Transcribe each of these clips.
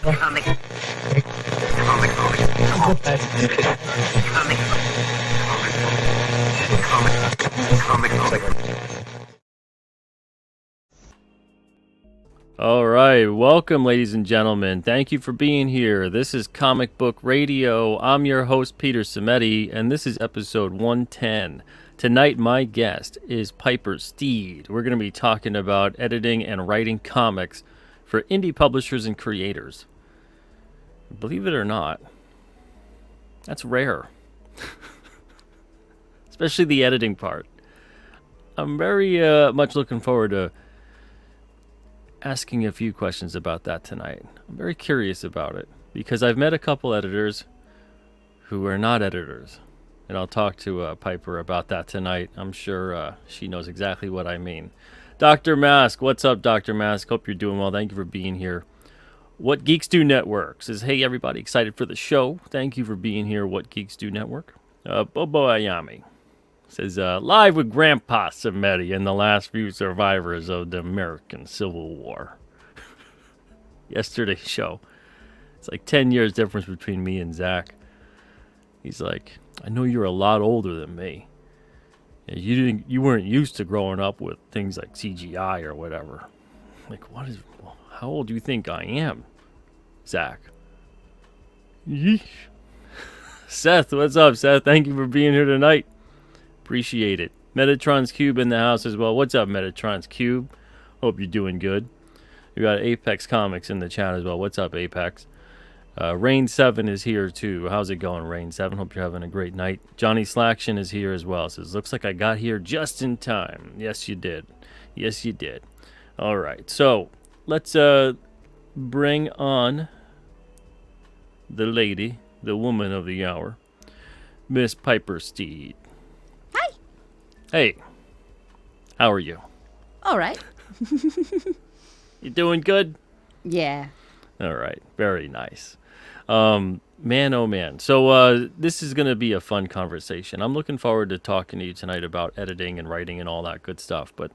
Comic. All right, welcome, ladies and gentlemen. Thank you for being here. This is Comic Book Radio. I'm your host, Peter Cimetti, and this is episode 110. Tonight, my guest is PIPER STEED. We're going to be talking about editing and writing comics for indie publishers and creators. Believe it or not, that's rare. Especially the editing part. I'm very much looking forward to asking a few questions about that tonight. I'm very curious about it because I've met a couple editors who are not editors, and I'll talk to PIPER about that tonight. I'm sure she knows exactly what I mean. Dr. Mask, what's up, Dr. Mask? Hope you're doing well. Thank you for being here. What Geeks Do Network says, hey, everybody, excited for the show. Thank you for being here, What Geeks Do Network. Bobo Ayami says, live with Grandpa Cimetti and the last few survivors of the American Civil War. Yesterday's show. It's like 10 years difference between me and Zach. He's like, I know you're a lot older than me. You weren't used to growing up with things like CGI or whatever. Like, how old do you think I am, Zach? Yeesh. Seth, what's up, Seth? Thank you for being here tonight. Appreciate it. Metatron's Cube in the house as well. What's up, Metatron's Cube? Hope you're doing good. We got Apex Comics in the chat as well. What's up, Apex? Rain 7 is here too. How's it going, Rain 7? Hope you're having a great night. Johnny Slaction is here as well. Says, looks like I got here just in time. Yes, you did. Yes, you did. All right. So let's bring on the lady, the woman of the hour, Miss PIPER STEED. Hi. Hey. How are you? All right. You doing good? Yeah. All right. Very nice. Man, oh man. So this is going to be a fun conversation. I'm looking forward to talking to you tonight about editing and writing and all that good stuff. But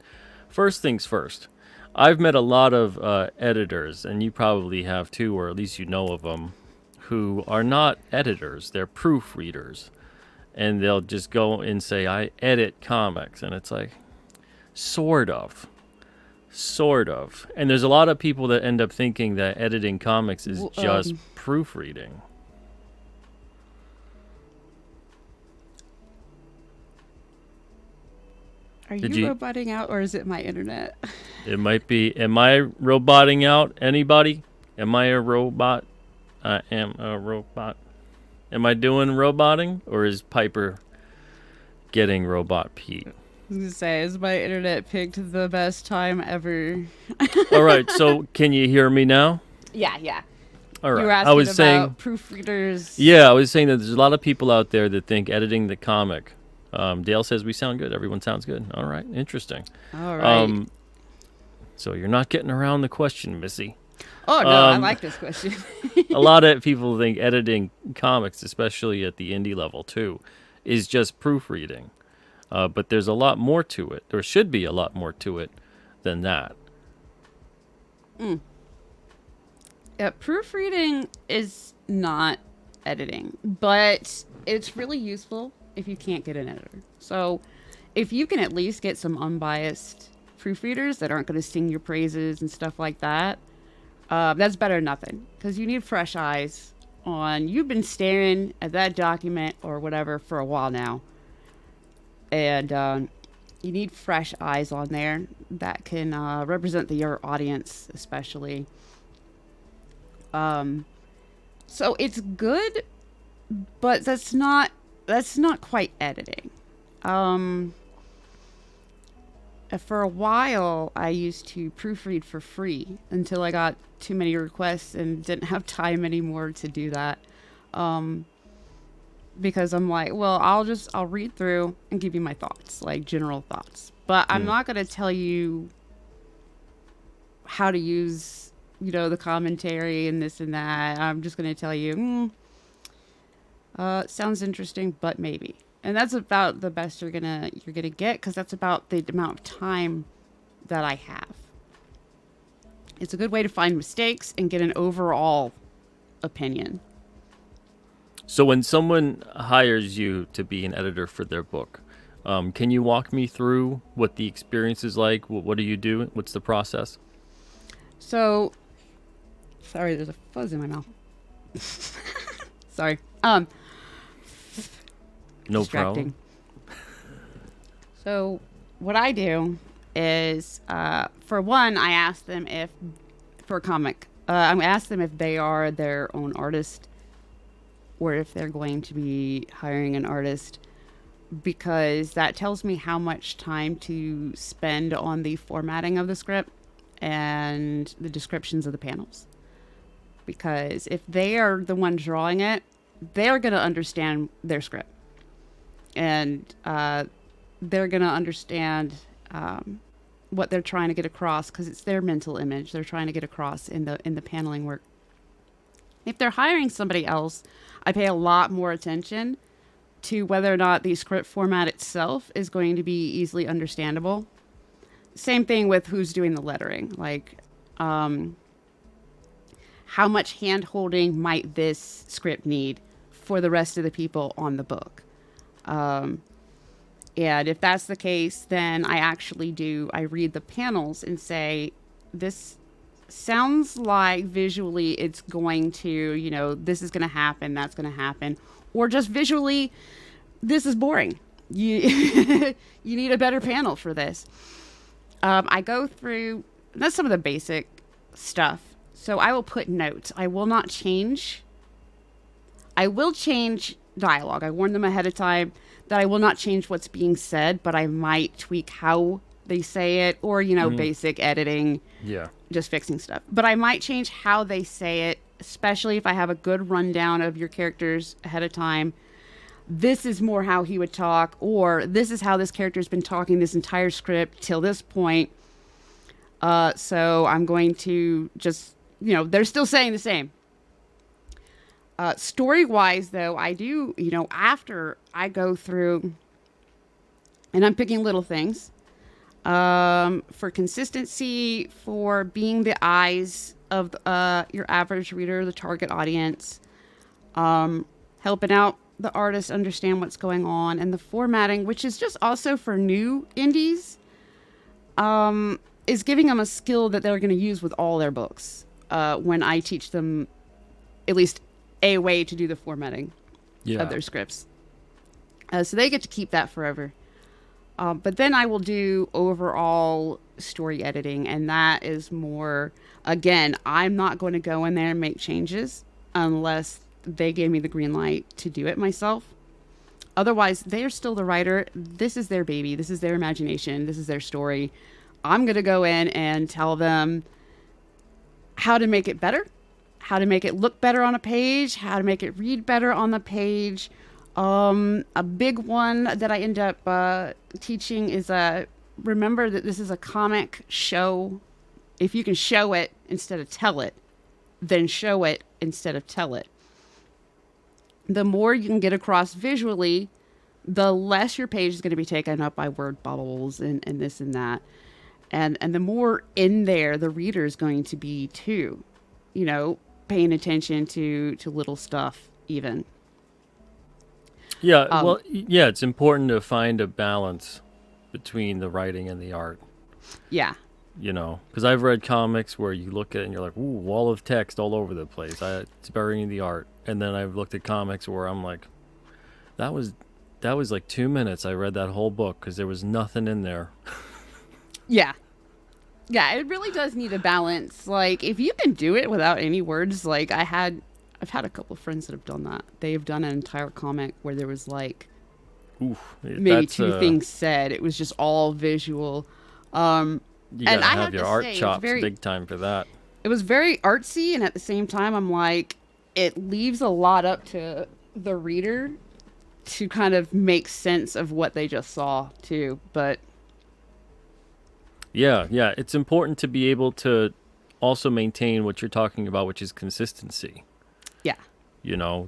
first things first. I've met a lot of editors, and you probably have too, or at least you know of them, who are not editors. They're proofreaders. And they'll just go and say, I edit comics. And it's like, sort of. And there's a lot of people that end up thinking that editing comics is just proofreading. Are you roboting out, or is it my internet? It might be. Am I roboting out? Anybody? Am I a robot? I am a robot. Am I doing roboting, or is PIPER getting Robot Pete? I was going to say, is my internet picked the best time ever? All right, so can you hear me now? Yeah. All right. You were asking about proofreaders. Yeah, I was saying that there's a lot of people out there that think editing the comic. Dale says we sound good. Everyone sounds good. All right, interesting. All right. So you're not getting around the question, Missy. Oh, no, I like this question. A lot of people think editing comics, especially at the indie level too, is just proofreading. But there's a lot more to it. There should be a lot more to it than that. Yeah, proofreading is not editing, but it's really useful if you can't get an editor. So if you can at least get some unbiased proofreaders that aren't going to sing your praises and stuff like that, that's better than nothing. Because you need fresh eyes on, you've been staring at that document or whatever for a while now. And you need fresh eyes on there that can represent your audience, especially. So it's good, but that's not quite editing. For a while, I used to proofread for free until I got too many requests and didn't have time anymore to do that. Because I'm like, well, I'll read through and give you my thoughts, like general thoughts. But I'm not going to tell you how to use, the commentary and this and that. I'm just going to tell you, sounds interesting, but maybe. And that's about the best you're gonna get, because that's about the amount of time that I have. It's a good way to find mistakes and get an overall opinion. So when someone hires you to be an editor for their book, can you walk me through what the experience is like? What do you do? What's the process? So, sorry, there's a fuzz in my mouth. Sorry. No Distracting. problem. So, what I do is, for one, I ask them if, for a comic, I ask them if they are their own artist or if they're going to be hiring an artist, because that tells me how much time to spend on the formatting of the script and the descriptions of the panels. Because if they are the one drawing it, they're going to understand their script. And they're going to understand what they're trying to get across, because it's their mental image they're trying to get across in the paneling work. If they're hiring somebody else, I pay a lot more attention to whether or not the script format itself is going to be easily understandable. Same thing with who's doing the lettering. Like, how much hand holding might this script need for the rest of the people on the book? And if that's the case, then I read the panels and say, this sounds like visually it's going to, this is going to happen, that's going to happen. Or just visually, this is boring. You you need a better panel for this. I go through, that's some of the basic stuff. So I will put notes. I will not change. I will change dialogue. I warn them ahead of time that I will not change what's being said, but I might tweak how they say it, or, basic editing. Yeah. Just fixing stuff. But I might change how they say it, especially if I have a good rundown of your characters ahead of time. This is more how he would talk, or this is how this character's been talking this entire script till this point. So I'm going to just, they're still saying the same. Story-wise, though, I do, after I go through, and I'm picking little things, for consistency, for being the eyes of your average reader, the target audience, helping out the artist understand what's going on, and the formatting, which is just also for new indies, is giving them a skill that they're going to use with all their books when I teach them at least a way to do the formatting of their scripts. So they get to keep that forever. But then I will do overall story editing, and that is more, again, I'm not going to go in there and make changes unless they gave me the green light to do it myself. Otherwise, they're still the writer. This is their baby. This is their imagination. This is their story. I'm going to go in and tell them how to make it better, how to make it look better on a page, how to make it read better on the page. A big one that I end up teaching is remember that this is a comic show. If you can show it instead of tell it, then show it instead of tell it. The more you can get across visually, the less your page is going to be taken up by word bubbles and this and that. And the more in there the reader is going to be too, paying attention to little stuff even. Yeah, it's important to find a balance between the writing and the art. Yeah. Because I've read comics where you look at it and you're like, ooh, wall of text all over the place. It's burying the art. And then I've looked at comics where I'm like, that was like 2 minutes. I read that whole book because there was nothing in there. Yeah. Yeah, it really does need a balance. Like, if you can do it without any words, like I've had a couple of friends that have done that. They've done an entire comic where there was like maybe two things said. It was just all visual. You gotta have your art chops big time for that. It was very artsy, and at the same time, I'm like, it leaves a lot up to the reader to kind of make sense of what they just saw too. But yeah, it's important to be able to also maintain what you're talking about, which is consistency. Yeah.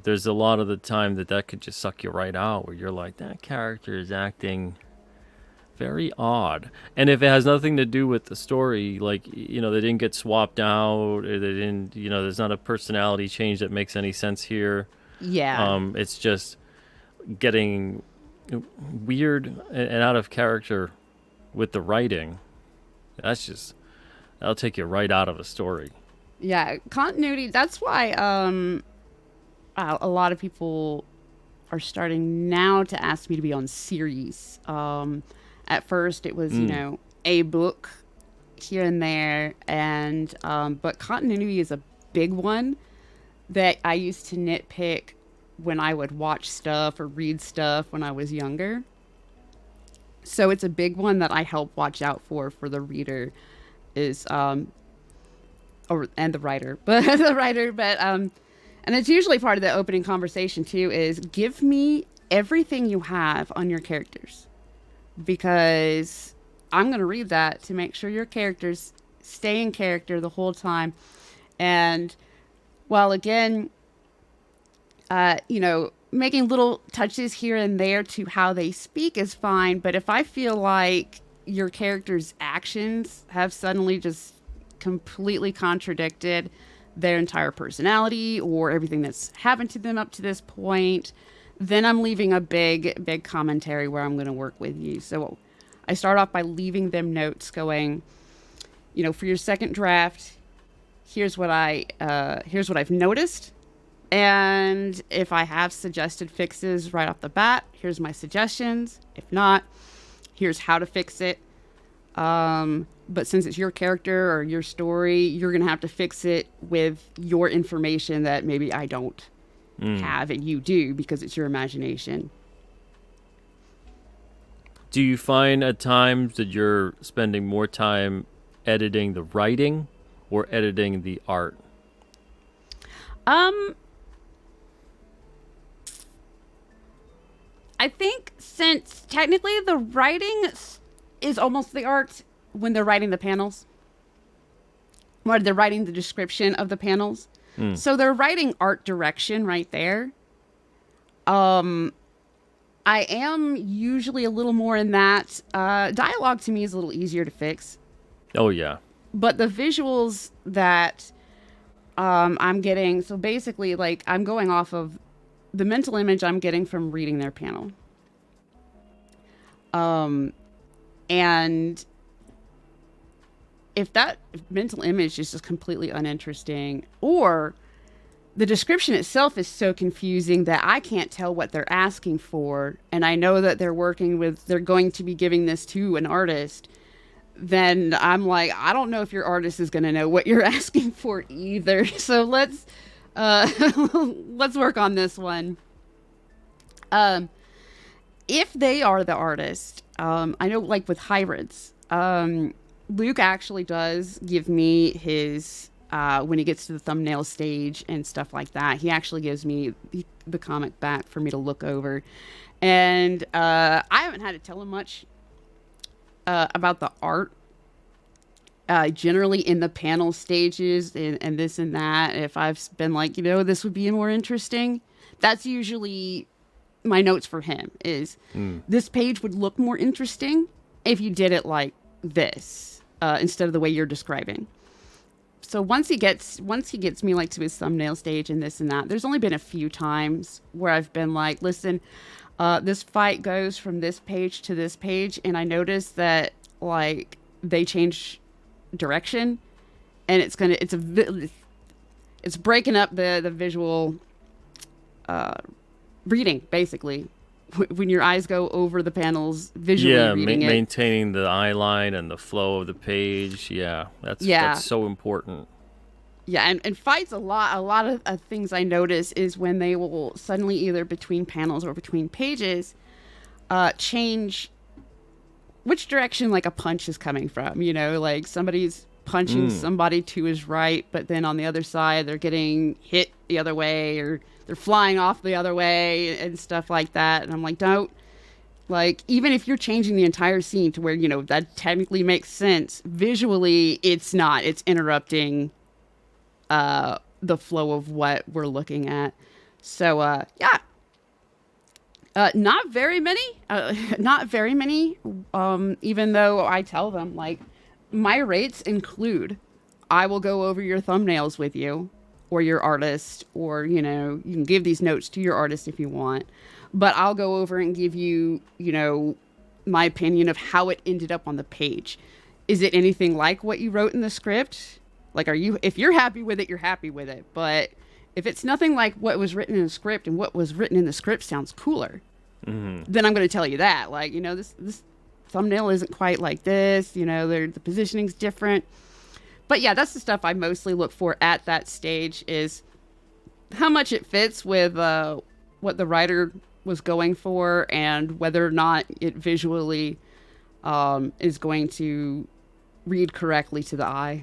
There's a lot of the time that could just suck you right out, where you're like, that character is acting very odd. And if it has nothing to do with the story, like, they didn't get swapped out, or they didn't, there's not a personality change that makes any sense here. Yeah. It's just getting weird and out of character with the writing. That'll take you right out of a story. Yeah, continuity. That's why a lot of people are starting now to ask me to be on series. At first, it was a book here and there, and but continuity is a big one that I used to nitpick when I would watch stuff or read stuff when I was younger. So it's a big one that I help watch out for the reader is and the writer, but and it's usually part of the opening conversation too, is give me everything you have on your characters, because I'm going to read that to make sure your characters stay in character the whole time. And while again, making little touches here and there to how they speak is fine, but if I feel like your character's actions have suddenly just completely contradicted their entire personality or everything that's happened to them up to this point, then I'm leaving a big commentary where I'm going to work with you. So I start off by leaving them notes going, for your second draft, here's what I've noticed. And if I have suggested fixes right off the bat, here's my suggestions. If not, here's how to fix it. But since it's your character or your story, you're going to have to fix it with your information that maybe I don't have and you do, because it's your imagination. Do you find at times that you're spending more time editing the writing or editing the art? I think since technically the writing is almost the art when they're writing the panels, or they're writing the description of the panels. So they're writing art direction right there. I am usually a little more in that. Dialogue to me is a little easier to fix. Oh, yeah. But the visuals that I'm getting, so basically, like, I'm going off of the mental image I'm getting from reading their panel. And if that mental image is just completely uninteresting, or the description itself is so confusing that I can't tell what they're asking for, and I know that they're going to be giving this to an artist, then I'm like, I don't know if your artist is going to know what you're asking for either. So let's work on this one. If they are the artist, I know, like with hybrids, Luke actually does give me his, when he gets to the thumbnail stage and stuff like that, he actually gives me the comic back for me to look over. And I haven't had to tell him much about the art. Generally in the panel stages and this and that, if I've been like, this would be more interesting, that's usually my notes for him is this page would look more interesting if you did it like this instead of the way you're describing. So once he gets me like to his thumbnail stage and this and that, there's only been a few times where I've been like, listen, this fight goes from this page to this page, and I noticed that like they change direction, and it's breaking up the visual reading, basically, when your eyes go over the panels visually. Reading maintaining the eye line and the flow of the page. That's so important. And fights, a lot of things I notice is when they will suddenly, either between panels or between pages, change which direction like a punch is coming from. Like somebody's punching somebody to his right, but then on the other side they're getting hit the other way, or they're flying off the other way and stuff like that. And I'm like, don't, like, even if you're changing the entire scene to where, that technically makes sense, visually it's not. It's interrupting the flow of what we're looking at. So, Not very many. Not very many. Even though I tell them, like, my rates include I will go over your thumbnails with you or your artist, or, you can give these notes to your artist if you want. But I'll go over and give you, my opinion of how it ended up on the page. Is it anything like what you wrote in the script? Like, if you're happy with it, you're happy with it. But if it's nothing like what was written in the script, and what was written in the script sounds cooler, then I'm going to tell you that. Like, this thumbnail isn't quite like this. The positioning's different. But yeah, that's the stuff I mostly look for at that stage, is how much it fits with what the writer was going for, and whether or not it visually is going to read correctly to the eye.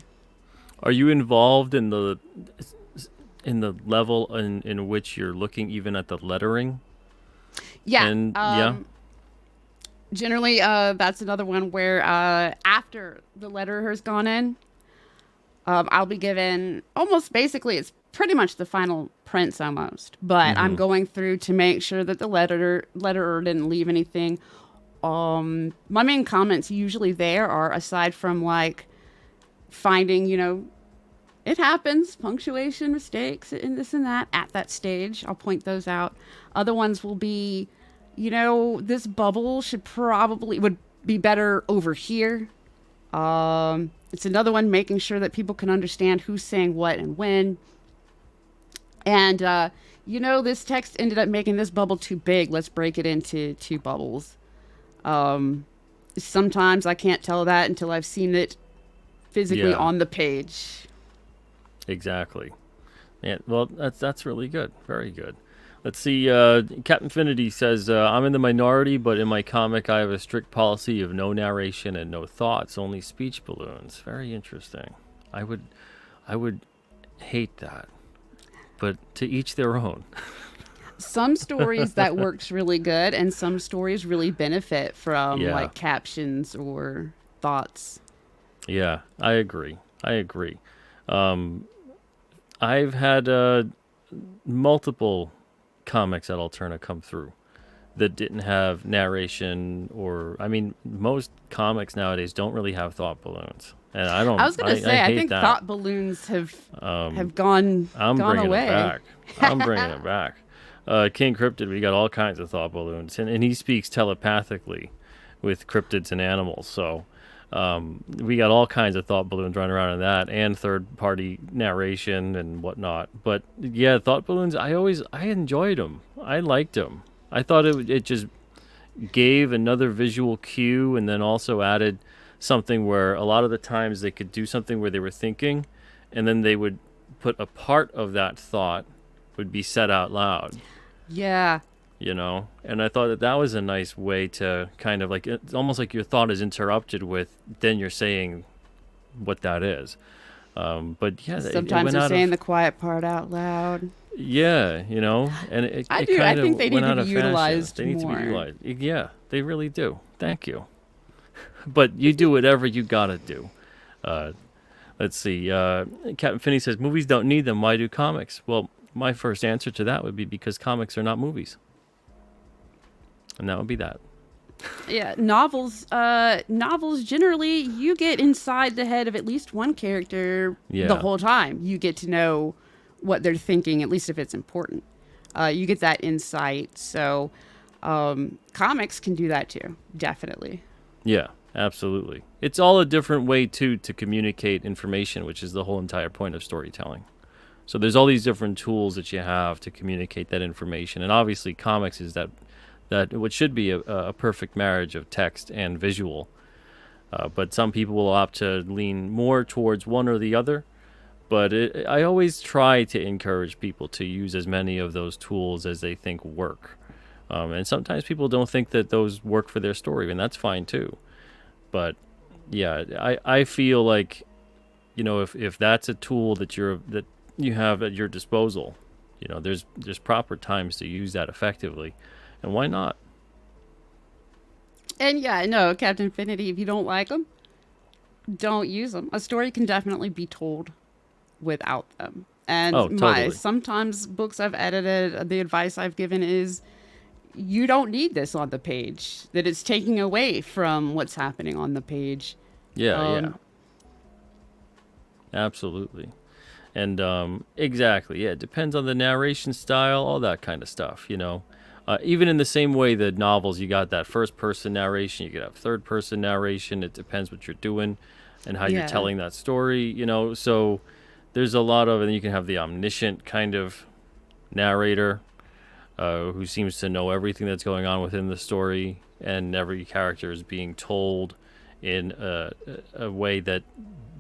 Are you involved in the level in which you're looking even at the lettering? Yeah. And Generally, that's another one where after the letterer has gone in, I'll be given almost basically, it's pretty much the final prints almost, but I'm going through to make sure that the letterer didn't leave anything. My main comments usually there are, aside from like finding, it happens, punctuation mistakes and this and that at that stage, I'll point those out. Other ones will be, this bubble would be better over here. It's another one, making sure that people can understand who's saying what and when. And, this text ended up making this bubble too big. Let's break it into 2 bubbles. Sometimes I can't tell that until I've seen it physically on the page. Exactly. Yeah, well, that's really good. Very good. Let's see. Captain Infinity says, I'm in the minority, but in my comic, I have a strict policy of no narration and no thoughts, only speech balloons. Very interesting. I would hate that, but to each their own. Some stories that works really good, and some stories really benefit from like captions or thoughts. Yeah, I agree. I've had multiple comics at Alterna come through that didn't have narration, or most comics nowadays don't really have thought balloons, and I was going to say, I think that thought balloons have gone away. It back. I'm bringing it back. King Cryptid, we got all kinds of thought balloons, and he speaks telepathically with cryptids and animals, so we got all kinds of thought balloons running around in that, and third-party narration and whatnot. But yeah, thought balloons, I enjoyed them. I liked them. I thought it just gave another visual cue, and then also added something where a lot of the times they could do something where they were thinking, and then they would put a part of that thought would be said out loud. Yeah. And I thought that was a nice way to kind of like, it's almost like your thought is interrupted with, then you're saying what that is. But yeah, sometimes they're saying the quiet part out loud. Yeah, and I think they need to be utilized more. They need to be utilized. Yeah, they really do. Thank you. But you do whatever you gotta do. Let's see. Captain Finney says, movies don't need them. Why do comics? Well, my first answer to that would be because comics are not movies. And that would be that. Yeah, novels generally, you get inside the head of at least one character the whole time. You get to know what they're thinking, at least if it's important. You get that insight. So comics can do that too, definitely. Yeah, absolutely. It's all a different way to communicate information, which is the whole entire point of storytelling. So there's all these different tools that you have to communicate that information. And obviously comics is that what should be a perfect marriage of text and visual. But some people will opt to lean more towards one or the other. But I always try to encourage people to use as many of those tools as they think work. And sometimes people don't think that those work for their story, and that's fine too. But yeah, I feel like, if that's a tool that you have at your disposal, there's proper times to use that effectively. And why not? And yeah, no, Captain Infinity, if you don't like them, don't use them. A story can definitely be told without them. And totally. sometimes books I've edited, the advice I've given is, you don't need this on the page, that it's taking away from what's happening on the page. Yeah. Absolutely. And exactly, yeah, it depends on the narration style, all that kind of stuff, even in the same way that novels, you got that first person narration, you could have third person narration. It depends what you're doing and how you're Yeah. telling that story, so there's a lot of, and you can have the omniscient kind of narrator, who seems to know everything that's going on within the story, and every character is being told in a way that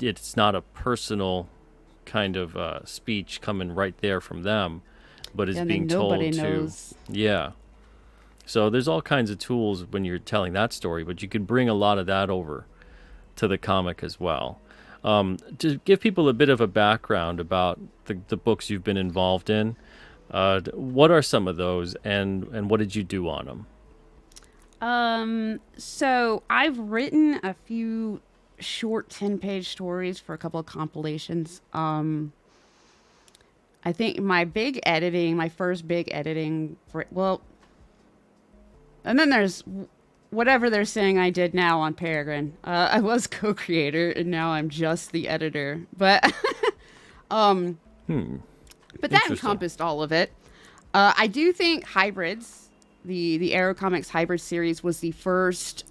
it's not a personal kind of speech coming right there from them, but is And being then nobody told knows. yeah. So there's all kinds of tools when you're telling that story, but you could bring a lot of that over to the comic as well. To give people a bit of a background about the books you've been involved in, what are some of those, and what did you do on them? So I've written a few short 10-page stories for a couple of compilations. I think my first big editing and then there's whatever they're saying I did now on Peregrine. I was co-creator and now I'm just the editor, but but that encompassed all of it. I do think Hybrids, the Arrow Comics Hybrid series, was the first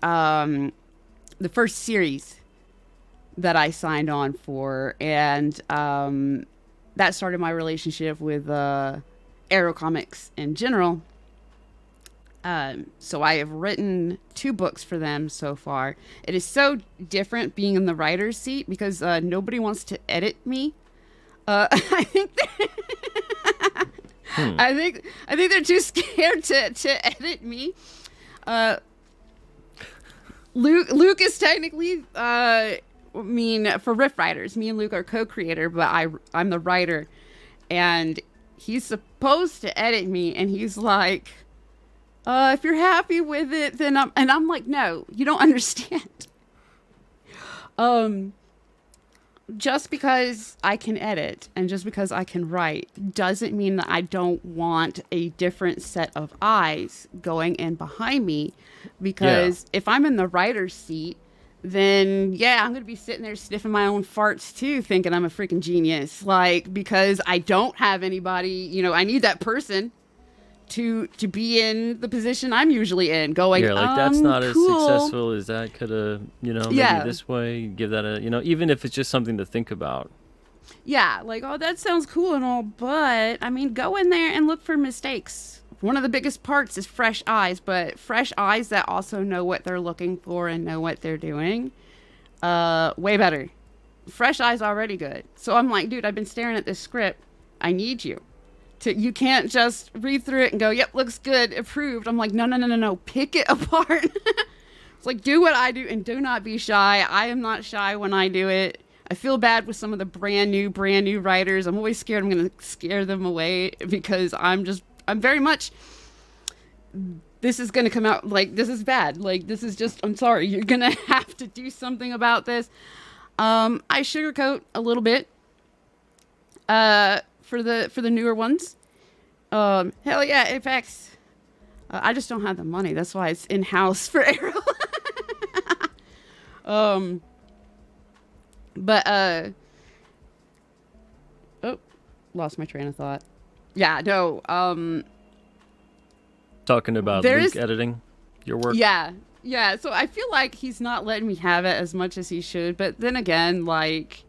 series that I signed on for, and that started my relationship with Arrow Comics in general. So I have written 2 books for them so far. It is so different being in the writer's seat because nobody wants to edit me. I think I think they're too scared to edit me. Luke is technically for Riff Riders, me and Luke are co-creator, but I'm the writer, and he's supposed to edit me, and he's like, if you're happy with it, then I'm like, no, you don't understand. Just because I can edit and just because I can write doesn't mean that I don't want a different set of eyes going in behind me, because if I'm in the writer's seat, then I'm going to be sitting there sniffing my own farts too, thinking I'm a freaking genius. Like, because I don't have anybody, I need that person to be in the position I'm usually in, going, that's not as cool. successful as that could have, maybe this way, give that a, even if it's just something to think about. Yeah, like, oh, that sounds cool and all, but, I mean, go in there and look for mistakes. One of the biggest parts is fresh eyes, but fresh eyes that also know what they're looking for and know what they're doing, way better. Fresh eyes already good. So I'm like, dude, I've been staring at this script. I need you. You can't just read through it and go, yep, looks good, approved. I'm like, no. Pick it apart. It's like, do what I do and do not be shy. I am not shy when I do it. I feel bad with some of the brand new writers. I'm always scared I'm going to scare them away because I'm very much, this is going to come out like, this is bad. Like, this is just, I'm sorry, you're going to have to do something about this. I sugarcoat a little bit. For the newer ones. Hell yeah, Apex. I just don't have the money. That's why it's in-house for Arrow. Lost my train of thought. Yeah, no. Talking about Luke editing your work? Yeah. So I feel like he's not letting me have it as much as he should. But then again, like,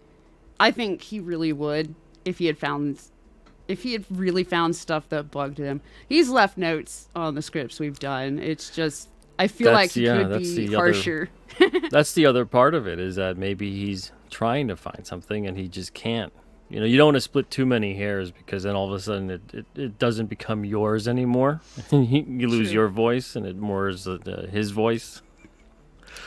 I think he really would if he had really found stuff that bugged him. He's left notes on the scripts we've done. It's just, I feel like he could be harsher. That's the other part of it, is that maybe he's trying to find something and he just can't. You don't want to split too many hairs, because then all of a sudden it doesn't become yours anymore. You lose your voice and it more is his voice.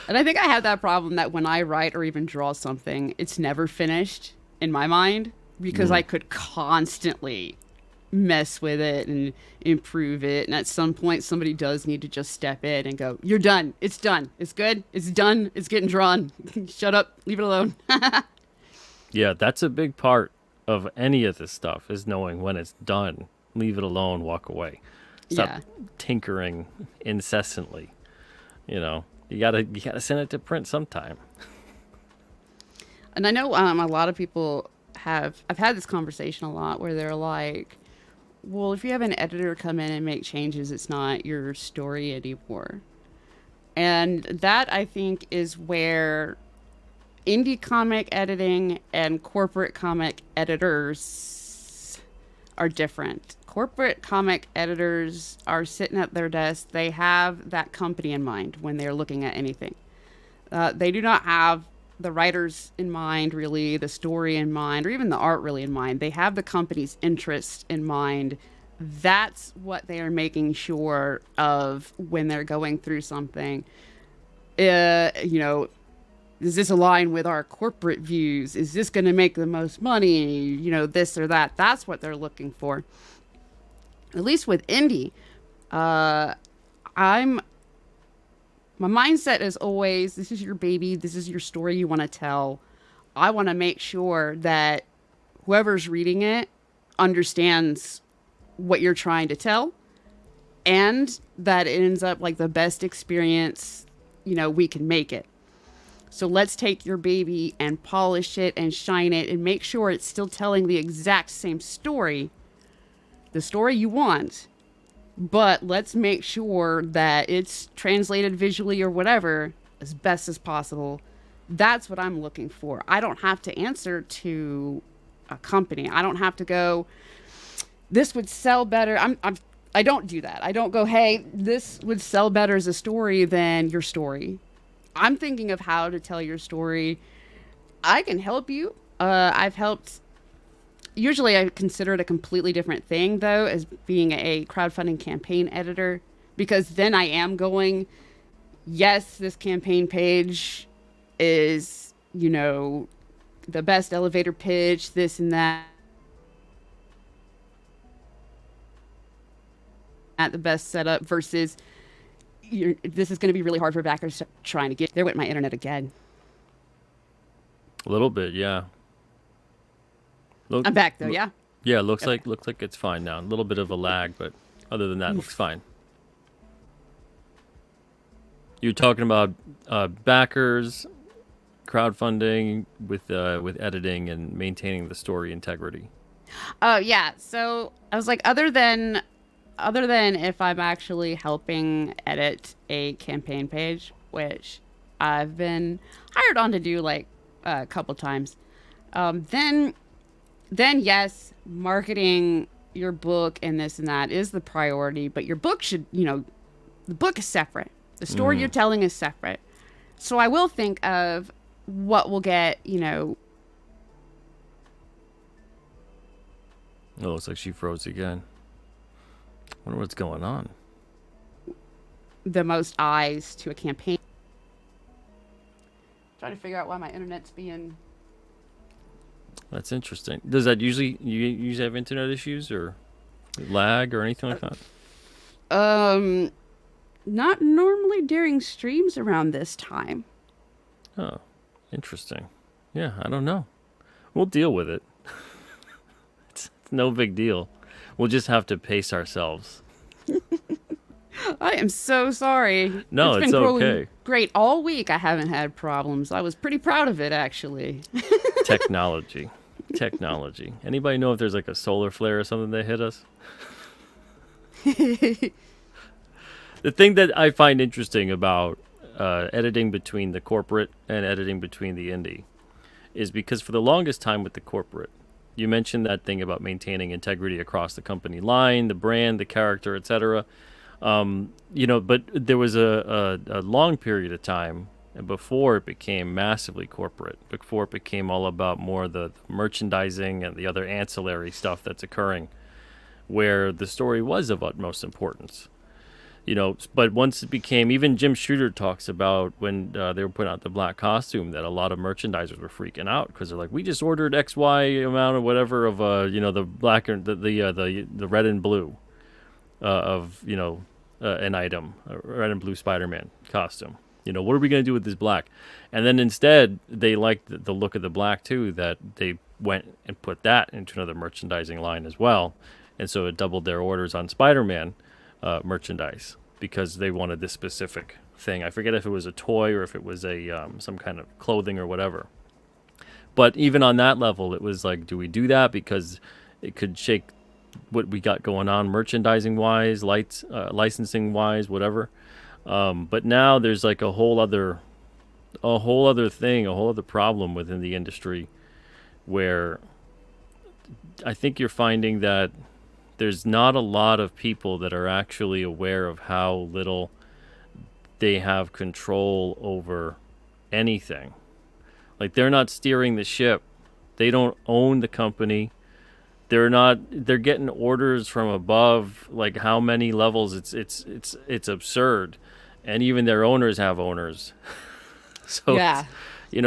And I think I have that problem that when I write or even draw something, it's never finished in my mind, because I could constantly mess with it and improve it. And at some point, somebody does need to just step in and go, you're done. It's done. It's good. It's done. It's getting drawn. Shut up. Leave it alone. Yeah, that's a big part of any of this stuff, is knowing when it's done. Leave it alone. Walk away. Stop Yeah. tinkering incessantly. You gotta send it to print sometime. And I know a lot of people have, I've had this conversation a lot where they're like, well, if you have an editor come in and make changes, it's not your story anymore. And that I think is where indie comic editing and corporate comic editors are different. Corporate comic editors are sitting at their desk. They have that company in mind when they're looking at anything. They do not have the writers in mind, really, the story in mind, or even the art really in mind. They have the company's interest in mind. That's what they are making sure of when they're going through something. You know, does this align with our corporate views? Is this going to make the most money? You know, this or that. That's what they're looking for. At least with indie, uh, I'm my mindset is always, this is your baby, this is your story you want to tell. I want to make sure that whoever's reading it understands what you're trying to tell, and that it ends up like the best experience, we can make it. So let's take your baby and polish it and shine it and make sure it's still telling the exact same story, the story you want, but let's make sure that it's translated visually or whatever as best as possible. That's what I'm looking for. I don't have to answer to a company. I don't have to go, this would sell better. I don't do that. I don't go, hey, this would sell better as a story than your story. I'm thinking of how to tell your story. I can help you. I've helped. Usually I consider it a completely different thing, though, as being a crowdfunding campaign editor, because then I am going, yes, this campaign page is, the best elevator pitch, this and that, at the best setup versus this is going to be really hard for backers trying to get. There went my internet again. A little bit, yeah. I'm back though, yeah. Yeah, looks Okay. like it's fine now. A little bit of a lag, but other than that, it looks fine. You're talking about backers, crowdfunding with editing and maintaining the story integrity. Oh yeah. So I was like, other than if I'm actually helping edit a campaign page, which I've been hired on to do like a couple times, then yes, marketing your book and this and that is the priority. But your book should, the book is separate. The story you're telling is separate. So I will think of what will get, Oh, looks like she froze again. Wonder what's going on. the most eyes to a campaign. Trying to figure out why my internet's being. That's interesting. Does that you usually have internet issues or lag or anything like that? Not normally during streams around this time. Oh, interesting. Yeah, I don't know. We'll deal with it. It's no big deal. We'll just have to pace ourselves. I am so sorry. No, It's it's been going okay. great all week. I haven't had problems. I was pretty proud of it, actually. Technology. Anybody know if there's like a solar flare or something that hit us? The thing that I find interesting about editing between the corporate and editing between the indie is because for the longest time with the corporate, you mentioned that thing about maintaining integrity across the company line, the brand, the character, etc. But there was a long period of time before it became massively corporate, before it became all about more the merchandising and the other ancillary stuff that's occurring, where the story was of utmost importance. But once it became, even Jim Shooter talks about when they were putting out the black costume, that a lot of merchandisers were freaking out because they're like, we just ordered XY amount or whatever of the black and the red and blue of an item, a red and blue Spider-Man costume. What are we going to do with this black? And then instead they liked the look of the black too, that they went and put that into another merchandising line as well, and so it doubled their orders on Spider-Man. merchandise because they wanted this specific thing. I forget if it was a toy or if it was a some kind of clothing or whatever. But even on that level, it was like, do we do that because it could shake what we got going on merchandising wise, licensing wise, whatever. But now there's like a whole other thing, a whole other problem within the industry where I think you're finding that there's not a lot of people that are actually aware of how little they have control over anything. Like they're not steering the ship. They don't own the company. They're getting orders from above, like how many levels. It's absurd. And even their owners have owners. So Yeah.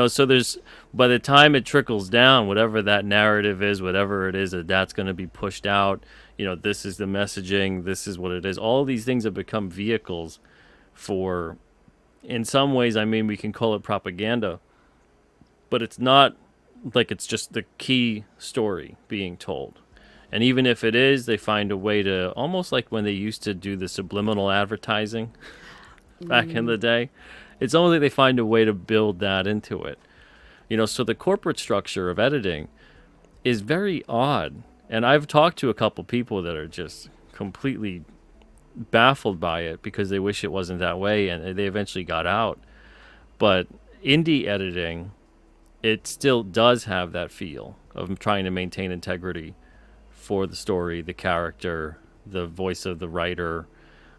so there's, by the time it trickles down, whatever that narrative is, whatever it is that's going to be pushed out, this is the messaging, this is what it is. All these things have become vehicles for, in some ways, I mean, we can call it propaganda, but it's not like it's just the key story being told. And even if it is, they find a way to, almost like when they used to do the subliminal advertising back in the day, it's almost like they find a way to build that into it. So the corporate structure of editing is very odd. And I've talked to a couple people that are just completely baffled by it because they wish it wasn't that way, and they eventually got out. But indie editing, it still does have that feel of trying to maintain integrity for the story, the character, the voice of the writer,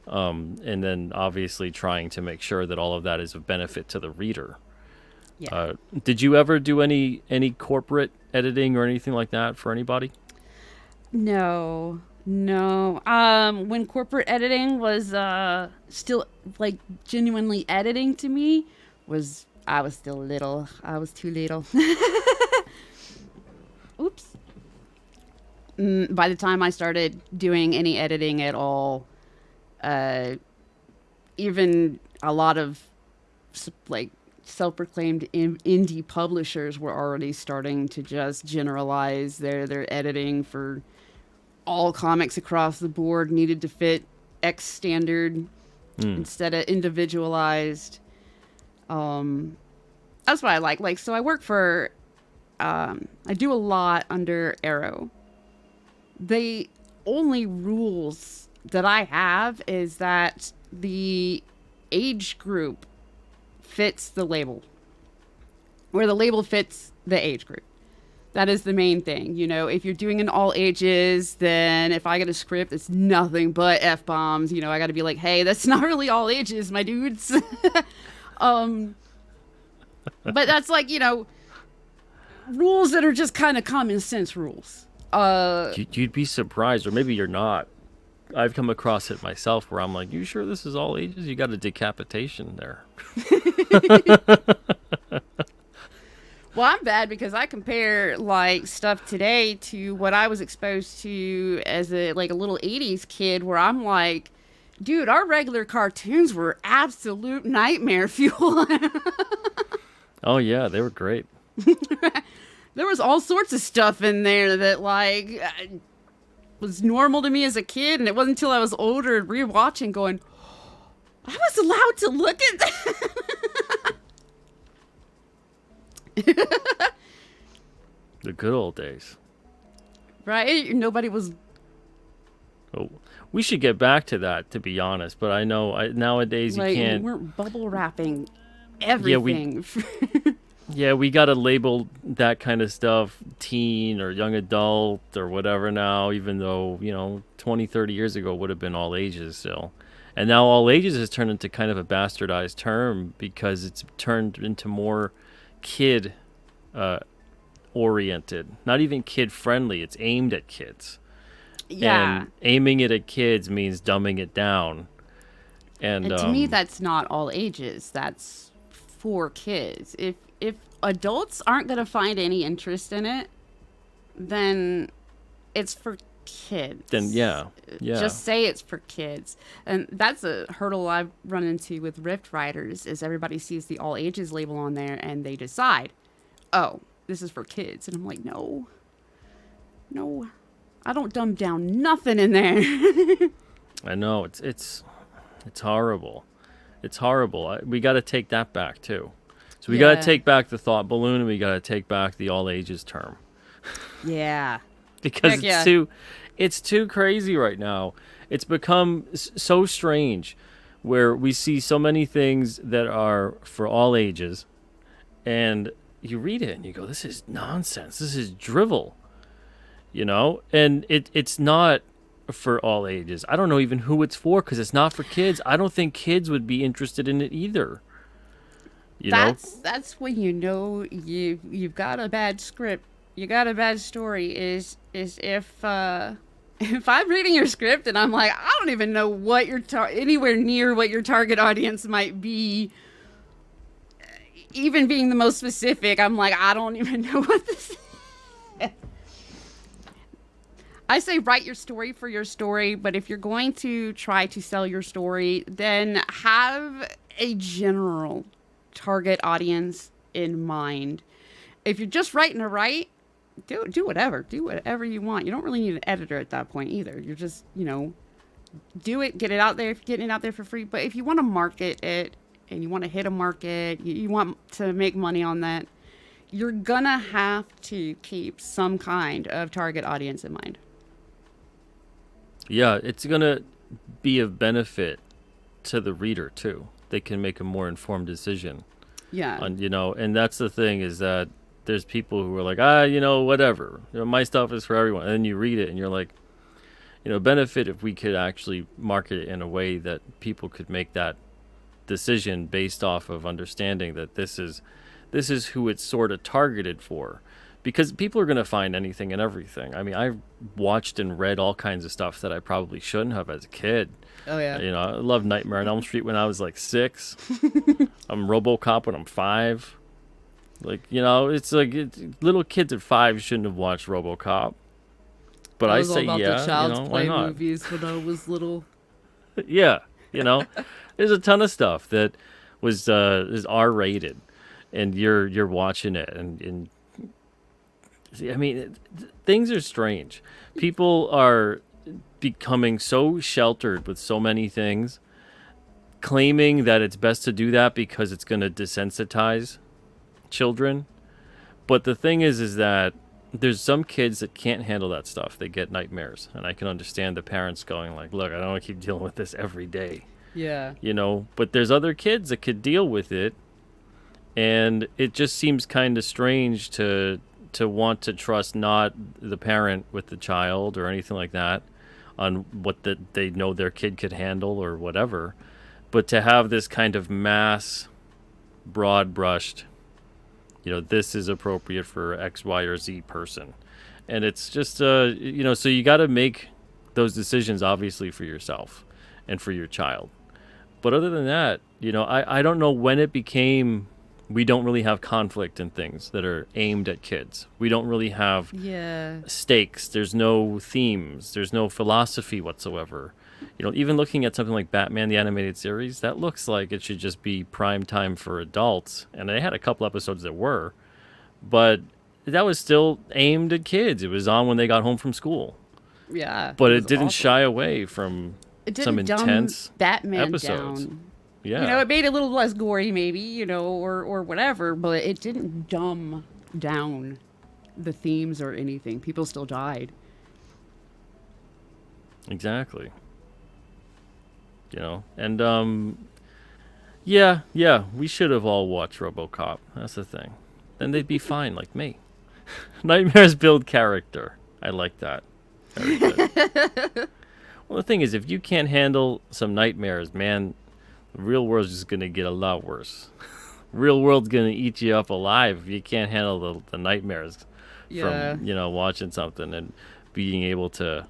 and then obviously trying to make sure that all of that is of benefit to the reader. Yeah. Did you ever do any corporate editing or anything like that for anybody? No. When corporate editing was still like genuinely editing to me, I was still little. I was too little. Oops. By the time I started doing any editing at all, even a lot of like self-proclaimed indie publishers were already starting to just generalize their editing for all comics across the board needed to fit X standard instead of individualized. That's what I like. So I work for, I do a lot under Arrow. The only rules that I have is that the age group fits the label, where the label fits the age group. That is the main thing. If you're doing an all ages, then if I get a script, it's nothing but F-bombs. I got to be like, hey, that's not really all ages, my dudes. But that's like, rules that are just kind of common sense rules. You'd be surprised, or maybe you're not. I've come across it myself where I'm like, you sure this is all ages? You got a decapitation there. Well, I'm bad because I compare like stuff today to what I was exposed to as a little 80s kid, where I'm like, dude, our regular cartoons were absolute nightmare fuel. Oh yeah, they were great. There was all sorts of stuff in there that was normal to me as a kid, and it wasn't until I was older and rewatching going, I was allowed to look at that. The good old days. Right? Nobody was. Oh, we should get back to that, to be honest. But I know nowadays you can't. We weren't bubble wrapping everything. Yeah, we got to label that kind of stuff teen or young adult or whatever now, even though, 20, 30 years ago would have been all ages still. And now all ages has turned into kind of a bastardized term because it's turned into more kid oriented, not even kid friendly. It's aimed at kids. Yeah. And aiming it at kids means dumbing it down. And to me, that's not all ages. That's for kids. If adults aren't going to find any interest in it, then it's for kids. Then yeah. Just say it's for kids. And that's a hurdle I've run into with Rift writers, is everybody sees the all ages label on there and they decide, oh, this is for kids. And I'm like, no, I don't dumb down nothing in there. I know it's horrible. It's horrible. We got to take that back too. So we got to Yeah. take back the thought balloon, and we got to take back the all ages term Yeah. because Heck yeah. it's too crazy right now. It's become so strange where we see so many things that are for all ages, and you read it and you go, this is nonsense. This is drivel, and it's not for all ages. I don't know even who it's for because it's not for kids. I don't think kids would be interested in it either. You know? That's when you know you've got a bad script. You got a bad story. Is if if I'm reading your script and I'm like, I don't even know what your anywhere near what your target audience might be. Even being the most specific, I'm like, I don't even know what this is. I say write your story for your story, but if you're going to try to sell your story, then have a general target audience in mind. If you're just writing to write, do whatever you want. You don't really need an editor at that point either. You're just, do it, get it out there. If you're getting it out there for free, but if you want to market it and you want to hit a market, you want to make money on that, you're gonna have to keep some kind of target audience in mind. Yeah, it's gonna be of benefit to the reader too. They can make a more informed decision. Yeah. And that's the thing is that there's people who are like, whatever. My stuff is for everyone. And then you read it and you're like, benefit if we could actually market it in a way that people could make that decision based off of understanding that this is who it's sort of targeted for. Because people are going to find anything and everything. I mean, I've watched and read all kinds of stuff that I probably shouldn't have as a kid. Oh yeah. I love Nightmare on Elm Street when I was like 6. I'm RoboCop when I'm 5. Like, it's like little kids at 5 shouldn't have watched RoboCop. But I was all say, about yeah, the Child's why Play not? movies when I was little. Yeah, there's a ton of stuff that was is R-rated, and you're watching it, and I mean, things are strange. People are becoming so sheltered with so many things, claiming that it's best to do that because it's going to desensitize children. But the thing is that there's some kids that can't handle that stuff. They get nightmares, and I can understand the parents going like, "Look, I don't want to keep dealing with this every day." Yeah. But there's other kids that could deal with it, and it just seems kind of strange to want to trust not the parent with the child or anything like that on what they know their kid could handle or whatever, but to have this kind of mass broad brushed, this is appropriate for X, Y, or Z person. And it's just, so you got to make those decisions obviously for yourself and for your child. But other than that, I don't know when it became, we don't really have conflict in things that are aimed at kids. We don't really have stakes. There's no themes. There's no philosophy whatsoever. Even looking at something like Batman the Animated Series, that looks like it should just be prime time for adults. And they had a couple episodes that were, but that was still aimed at kids. It was on when they got home from school. Yeah. But it didn't awful. shy away from It some didn't dumb intense Batman episodes. down. Yeah. It made it a little less gory, maybe, or whatever, but it didn't dumb down the themes or anything. People still died. Exactly. And yeah, we should have all watched RoboCop. That's the thing. Then they'd be fine, like me. Nightmares build character. I like that. Very good. Well, the thing is, if you can't handle some nightmares, man, the real world's just gonna get a lot worse. Real world's gonna eat you up alive if you can't handle the nightmares from watching something and being able to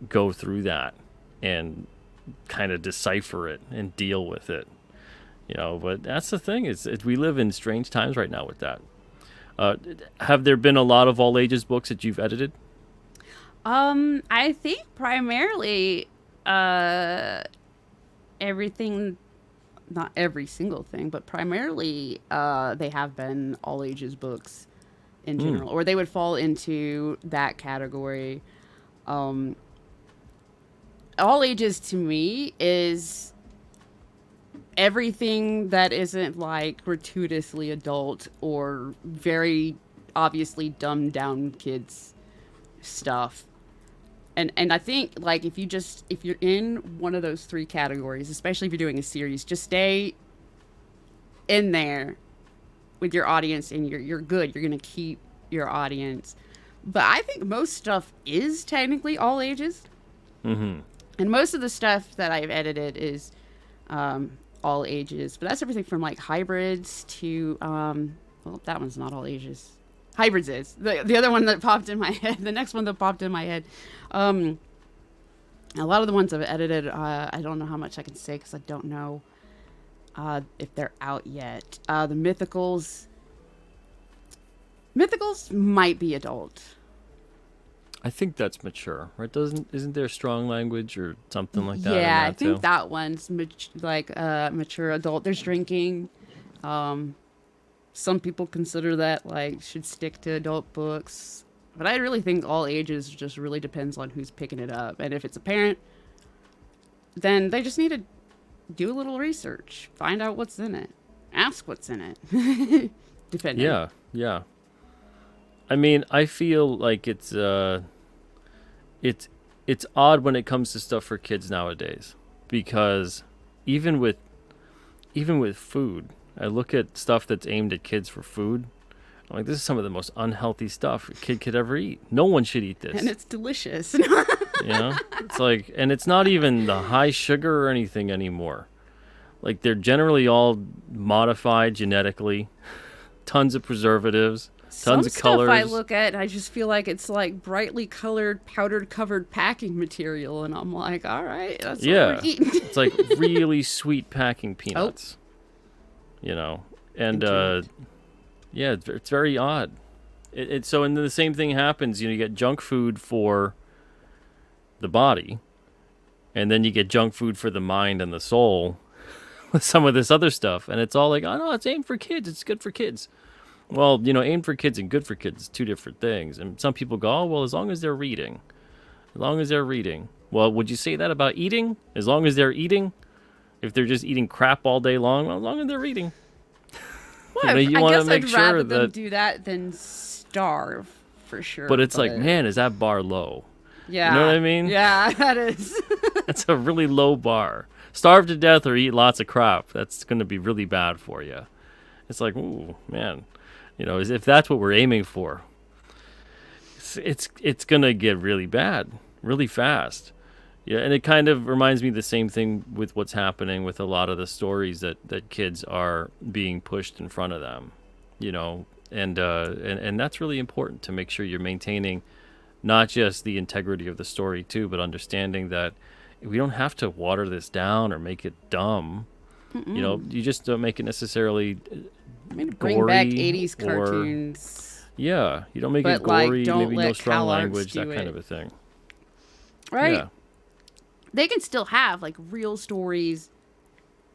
go through that and kind of decipher it and deal with it. But that's the thing is we live in strange times right now with that. Have there been a lot of all ages books that you've edited? I think primarily everything, not every single thing, but primarily they have been all ages books in general, or they would fall into that category. all ages to me is everything that isn't like gratuitously adult or very obviously dumbed down kids stuff. And I think like if you're in one of those three categories, especially if you're doing a series, just stay in there with your audience and you're good. You're gonna keep your audience. But I think most stuff is technically all ages. Mm-hmm. And most of the stuff that I've edited is all ages. But that's everything from like hybrids to well, that one's not all ages. Hybrids is the other one that popped in my head. The next one that popped in my head. A lot of the ones I've edited, I don't know how much I can say because I don't know if they're out yet. The mythicals might be adult. I think that's mature, right? Isn't there strong language or something like that? Yeah, in I that think too? that one's mature adult. There's drinking. Some people consider that like should stick to adult books, but I really think all ages just really depends on who's picking it up. And if it's a parent, then they just need to do a little research, find out what's in it, ask what's in it. Depending. Yeah, yeah. I mean, I feel like it's it's odd when it comes to stuff for kids nowadays because even with even with food, I look at stuff that's aimed at kids for food. I'm like, this is some of the most unhealthy stuff a kid could ever eat. No one should eat this. And it's delicious. You know, it's like, and it's not even the high sugar or anything anymore. Like they're generally all modified genetically, tons of preservatives, Some tons of stuff colors. I look at and I just feel like it's like brightly colored, powdered covered packing material, and I'm like, all right, that's what Yeah, we're eating. it's like really sweet packing peanuts. You know, and Into it. yeah, it's very odd. So, and then the same thing happens. You know, you get junk food for the body, and then you get junk food for the mind and the soul with some of this other stuff, and it's all like, oh no, it's aimed for kids. It's good for kids. Well, you know, aimed for kids and good for kids is two different things. And some people go, oh well, as long as they're reading, as long as they're reading. Well, would you say that about eating? As long as they're eating, if they're just eating crap all day long, well, as long as they're reading. You know, Well, you I want to guess make I'd sure rather them that, do that than starve, for sure. but it's like, man, is that bar low? yeah, You know what I mean? Yeah, that is. That's a really low bar. Starve to death or eat lots of crap. That's going to be really bad for you. It's like, ooh, man. You know, if that's what we're aiming for, it's going to get really bad, really fast. Yeah, and it kind of reminds me of the same thing with what's happening with a lot of the stories that kids are being pushed in front of them, you know, and that's really important to make sure you're maintaining not just the integrity of the story too, but understanding that we don't have to water this down or make it dumb. You know, you just don't make it necessarily I mean, bring back gory 80s or cartoons. yeah, you don't make But, it gory, like, don't maybe no let strong CalArts language, do that kind it. of a thing. Right? Yeah. They can still have, like, real stories,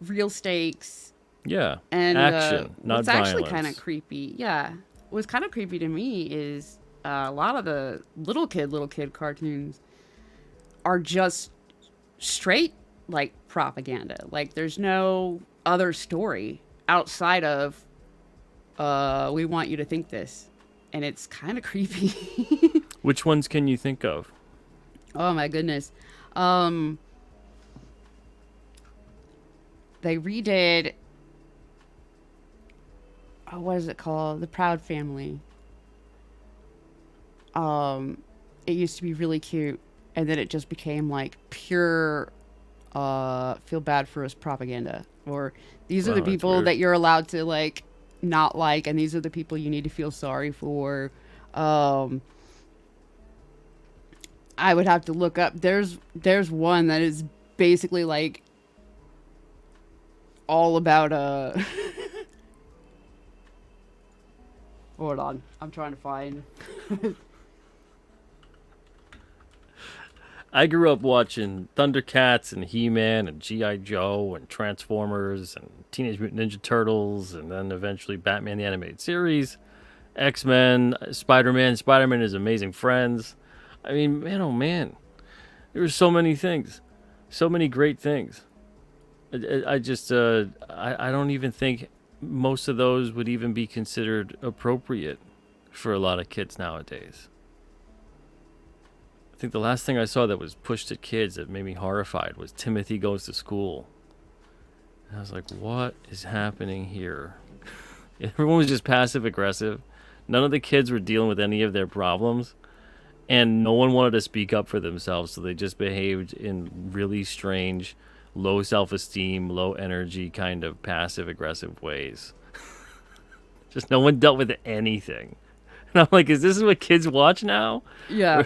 real stakes, Yeah. and Action, not what's actually violence. kind of creepy. Yeah. What's kind of creepy to me is a lot of the little kid cartoons are just straight, like, propaganda. Like, there's no other story outside of, we want you to think this. And it's kind of creepy. Which ones can you think of? Oh my goodness. They redid, what is it called? The Proud Family. It used to be really cute, and then it just became like pure feel bad for us propaganda. Or these are Wow, the that's people weird. that you're allowed to like not like, and these are the people you need to feel sorry for. I would have to look up. There's one that is basically like all about hold on, I'm trying to find. I grew up watching Thundercats and He-Man and G.I. Joe and Transformers and Teenage Mutant Ninja Turtles and then eventually Batman the Animated Series, X-Men, Spider-Man, Spider-Man and His Amazing Friends. I mean, man, oh man. There were so many things. So many great things. I just I don't even think most of those would even be considered appropriate for a lot of kids nowadays. I think the last thing I saw that was pushed at kids that made me horrified was Timothy Goes to School. And I was like, what is happening here? Everyone was just passive aggressive. None of the kids were dealing with any of their problems. And no one wanted to speak up for themselves, so they just behaved in really strange, low self-esteem, low energy kind of passive aggressive ways. Just no one dealt with anything. And I'm like, is this what kids watch now? Yeah.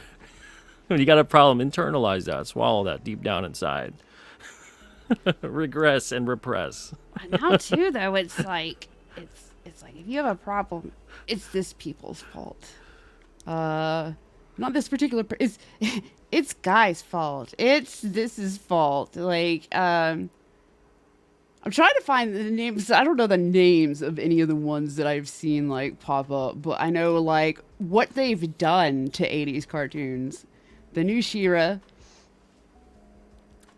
When you got a problem, internalize that, swallow that deep down inside. Regress and repress. Now too, though, it's like if you have a problem, it's this people's fault. Not this particular. It's Guy's fault. It's this's fault. Like, I'm trying to find the names. I don't know the names of any of the ones that I've seen like pop up, but I know like what they've done to 80s cartoons. The new She-Ra,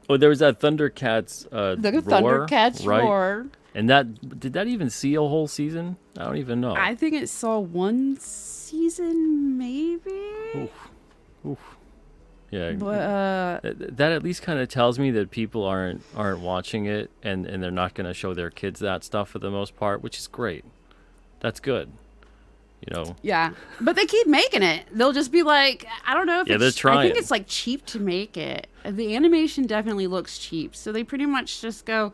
Oh, there was that Thundercats the roar, Thundercats right? roar. And that did that even see a whole season? I don't even know. I think it saw one season, maybe. Oof. Oof. Yeah. But That at least kind of tells me that people aren't watching it, and they're not going to show their kids that stuff for the most part, which is great. That's good. You know. yeah, but they keep making it. They'll just be like, I don't know if Yeah, it's, they're trying. I think it's like cheap to make it. The animation definitely looks cheap, so they pretty much just go,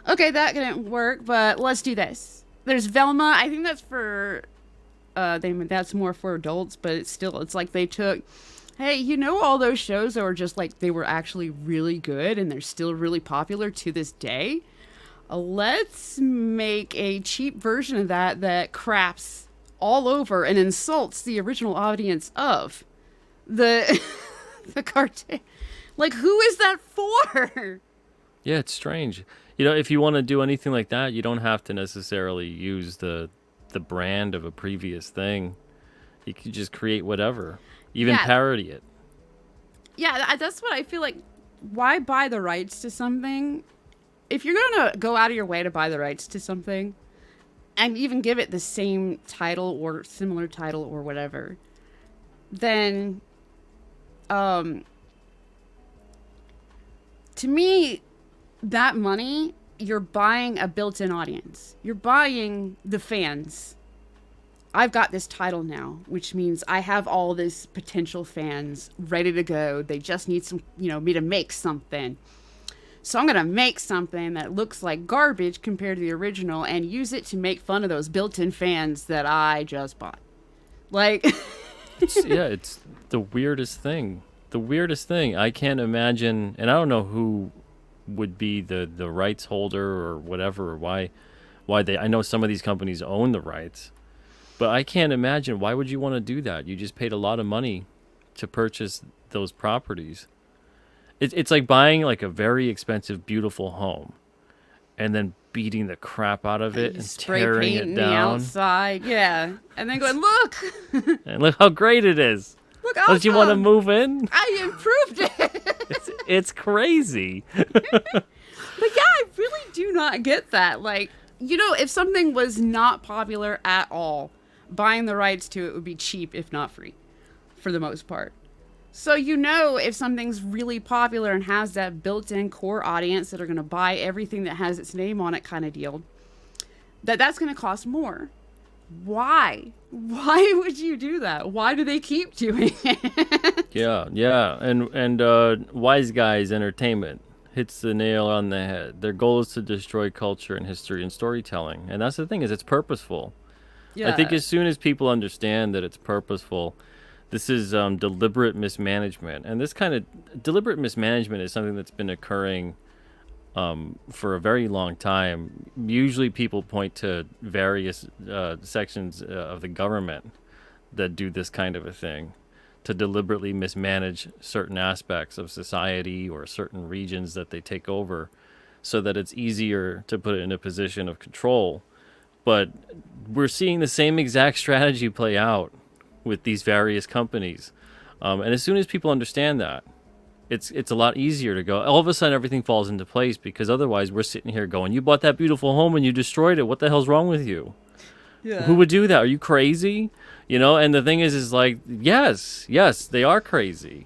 okay, that didn't work, but let's do this. There's Velma. I think that's for, that's more for adults, but it's like they took, hey, you know, all those shows that were just like they were actually really good and they're still really popular to this day. Let's make a cheap version of that craps all over and insults the original audience of the the cartoon. Like, who is that for? Yeah, it's strange. You know, if you want to do anything like that, you don't have to necessarily use the brand of a previous thing. You can just create whatever, even Yeah. parody it. Yeah, that's what I feel like. Why buy the rights to something? If you're going to go out of your way to buy the rights to something and even give it the same title or similar title or whatever, then to me, that money, you're buying a built-in audience. You're buying the fans. I've got this title now, which means I have all this potential fans ready to go. They just need some, me to make something. So I'm going to make something that looks like garbage compared to the original and use it to make fun of those built-in fans that I just bought. Like, It's the weirdest thing. The weirdest thing. I can't imagine, and I don't know who would be the rights holder or whatever, or why they. I know some of these companies own the rights, but I can't imagine why would you want to do that? You just paid a lot of money to purchase those properties. It's like buying like a very expensive, beautiful home, and then beating the crap out of it and spray tearing painting it the down. outside, yeah, and then going, look, And look how great it is. look, Don't you want to awesome. move in? I improved it. It's crazy. But yeah, I really do not get that. Like, if something was not popular at all, buying the rights to it would be cheap, if not free, for the most part. So, if something's really popular and has that built-in core audience that are going to buy everything that has its name on it kind of deal, that's going to cost more. Why? Why would you do that? Why do they keep doing it? Yeah. And Wise Guys Entertainment hits the nail on the head. Their goal is to destroy culture and history and storytelling. And that's the thing, is it's purposeful. Yeah. I think as soon as people understand that it's purposeful, this is deliberate mismanagement. And this kind of deliberate mismanagement is something that's been occurring for a very long time. Usually people point to various sections of the government that do this kind of a thing, to deliberately mismanage certain aspects of society or certain regions that they take over so that it's easier to put it in a position of control. But we're seeing the same exact strategy play out with these various companies. And as soon as people understand that, it's a lot easier to go. All of a sudden, everything falls into place because otherwise, we're sitting here going, "You bought that beautiful home and you destroyed it. What the hell's wrong with you? Who Yeah. would do that? Are you crazy?" And the thing is like, yes, they are crazy.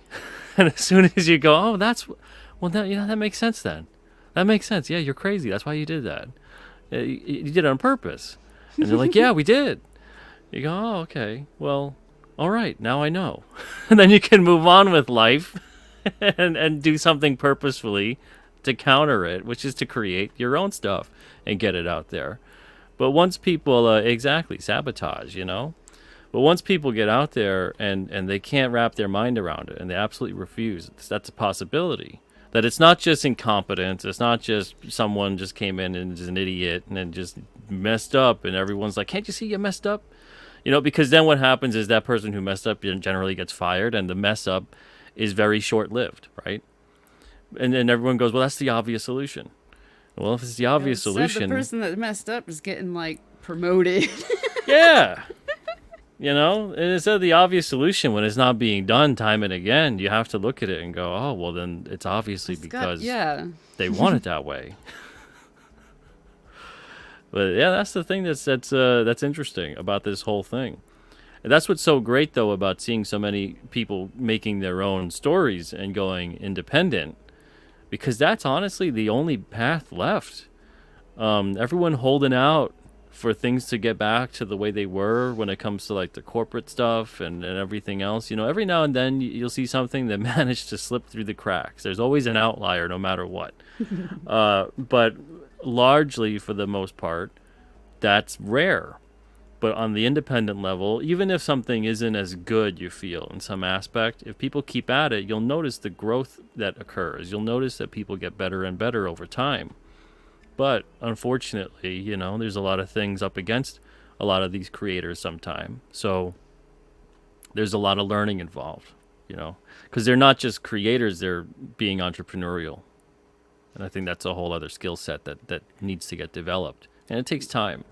And as soon as you go, "Oh, that makes sense then. That makes sense. Yeah, you're crazy. That's why you did that. You did it on purpose." And they're like, "Yeah, we did." You go, "Oh, okay. Well, all right. Now I know." And then you can move on with life and do something purposefully to counter it, which is to create your own stuff and get it out there. But once people, exactly, sabotage. But once people get out there and they can't wrap their mind around it and they absolutely refuse, that's a possibility. That it's not just incompetence, it's not just someone just came in and is an idiot and then just messed up and everyone's like, "Can't you see you messed up?" Because then what happens is that person who messed up generally gets fired and the mess up is very short lived, right? And then everyone goes, "Well, that's the obvious solution." Well, if it's the obvious Instead, solution, the person that messed up is getting like promoted. yeah. And instead of the obvious solution when it's not being done time and again, you have to look at it and go, "Oh, well, then it's obviously because Yeah. they want it that way." But yeah, that's the thing that's interesting about this whole thing. And that's what's so great though about seeing so many people making their own stories and going independent, because that's honestly the only path left. Everyone holding out for things to get back to the way they were when it comes to like the corporate stuff and everything else. Every now and then you'll see something that managed to slip through the cracks. There's always an outlier no matter what. But largely, for the most part, that's rare. But on the independent level, even if something isn't as good, you feel in some aspect, if people keep at it, you'll notice the growth that occurs. You'll notice that people get better and better over time. But unfortunately, there's a lot of things up against a lot of these creators sometimes. So there's a lot of learning involved, because they're not just creators, they're being entrepreneurial. And I think that's a whole other skill set that needs to get developed. And it takes time.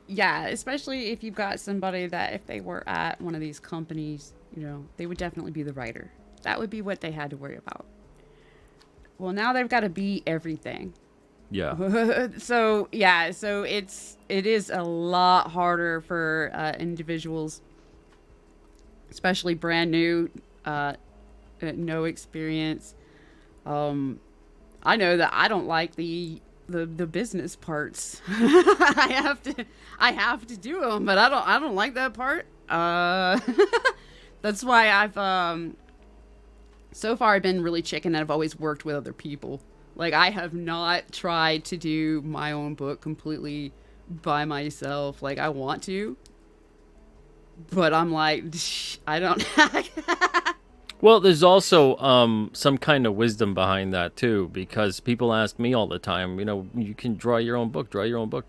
Yeah, especially if you've got somebody that if they were at one of these companies, they would definitely be the writer. That would be what they had to worry about. Well, now they've got to be everything. Yeah. So it is a lot harder for individuals, especially brand new, no experience. I know that I don't like the business parts. I have to do them, but I don't like that part. That's why I've so far I've been really chicken and I've always worked with other people. Like I have not tried to do my own book completely by myself. Like I want to, but I'm like I don't. Well, there's also some kind of wisdom behind that too, because people ask me all the time, you can draw your own book, And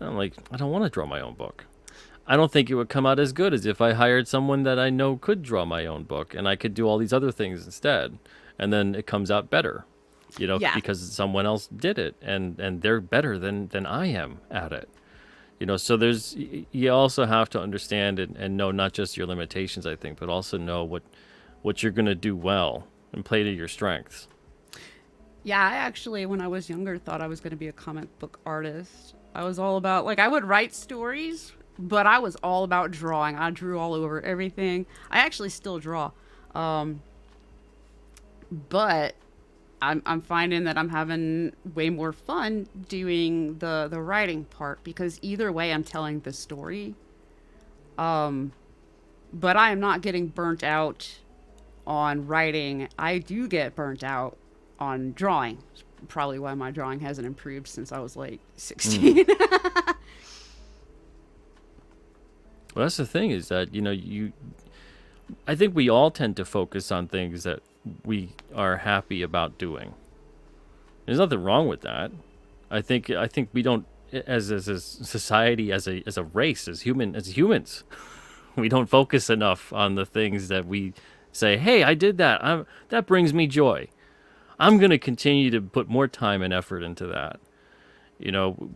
I'm like, I don't want to draw my own book. I don't think it would come out as good as if I hired someone that I know could draw my own book and I could do all these other things instead. And then it comes out better, Yeah. because someone else did it and they're better than I am at it. So you also have to understand and know not just your limitations, I think, but also know what you're going to do well and play to your strengths. Yeah, I actually, when I was younger, thought I was going to be a comic book artist. I was all about, like, I would write stories, but I was all about drawing. I drew all over everything. I actually still draw. But I'm finding that I'm having way more fun doing the writing part because either way I'm telling the story. But I am not getting burnt out on writing. I do get burnt out on drawing. It's probably why my drawing hasn't improved since I was like 16. Well, that's the thing is that, I think we all tend to focus on things that we are happy about doing. There's nothing wrong with that. I think we don't, as a society, as a race, as humans, we don't focus enough on the things that we say, hey, I did that. That brings me joy. I'm going to continue to put more time and effort into that.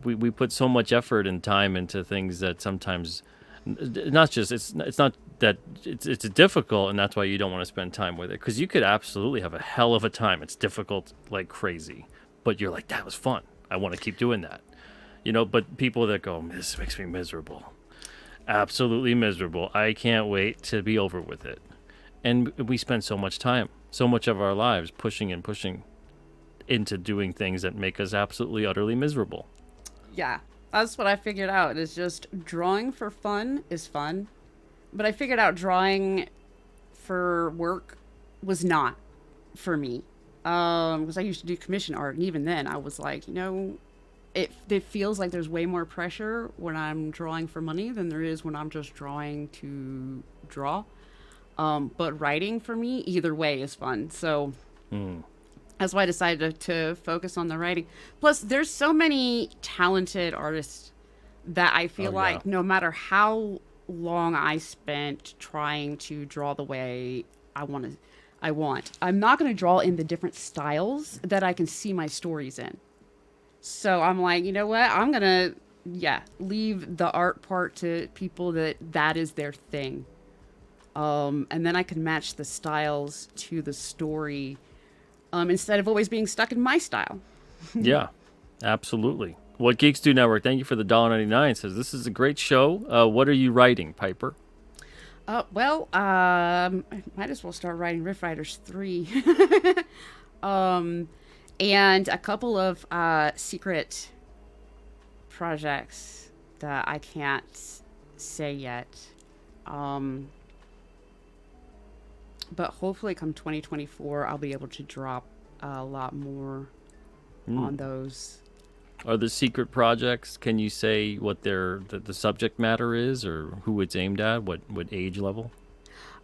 We put so much effort and time into things that sometimes it's not that it's difficult, and that's why you don't want to spend time with it, because you could absolutely have a hell of a time. It's difficult like crazy, but you're like, that was fun. I want to keep doing that. But people that go, this makes me miserable, absolutely miserable. I can't wait to be over with it. And we spend so much time, so much of our lives pushing and pushing into doing things that make us absolutely, utterly miserable. Yeah, that's what I figured out. Is just drawing for fun is fun, but I figured out drawing for work was not for me. Because I used to do commission art, and even then, I was like, it feels like there's way more pressure when I'm drawing for money than there is when I'm just drawing to draw. But writing for me, either way, is fun. So that's why I decided to focus on the writing. Plus, there's so many talented artists that I feel like no matter how long I spent trying to draw the way I want, I'm not going to draw in the different styles that I can see my stories in. So I'm like, you know what? I'm going to, leave the art part to people that is their thing. And then I can match the styles to the story instead of always being stuck in my style. Yeah, absolutely. What Geeks Do Network, thank you for the $1.99, says, this is a great show. What are you writing, Piper? I might as well start writing Riff Riders 3. And a couple of secret projects that I can't say yet. But hopefully come 2024, I'll be able to drop a lot more on those. Are the secret projects, can you say what the subject matter is, or who it's aimed at, what age level?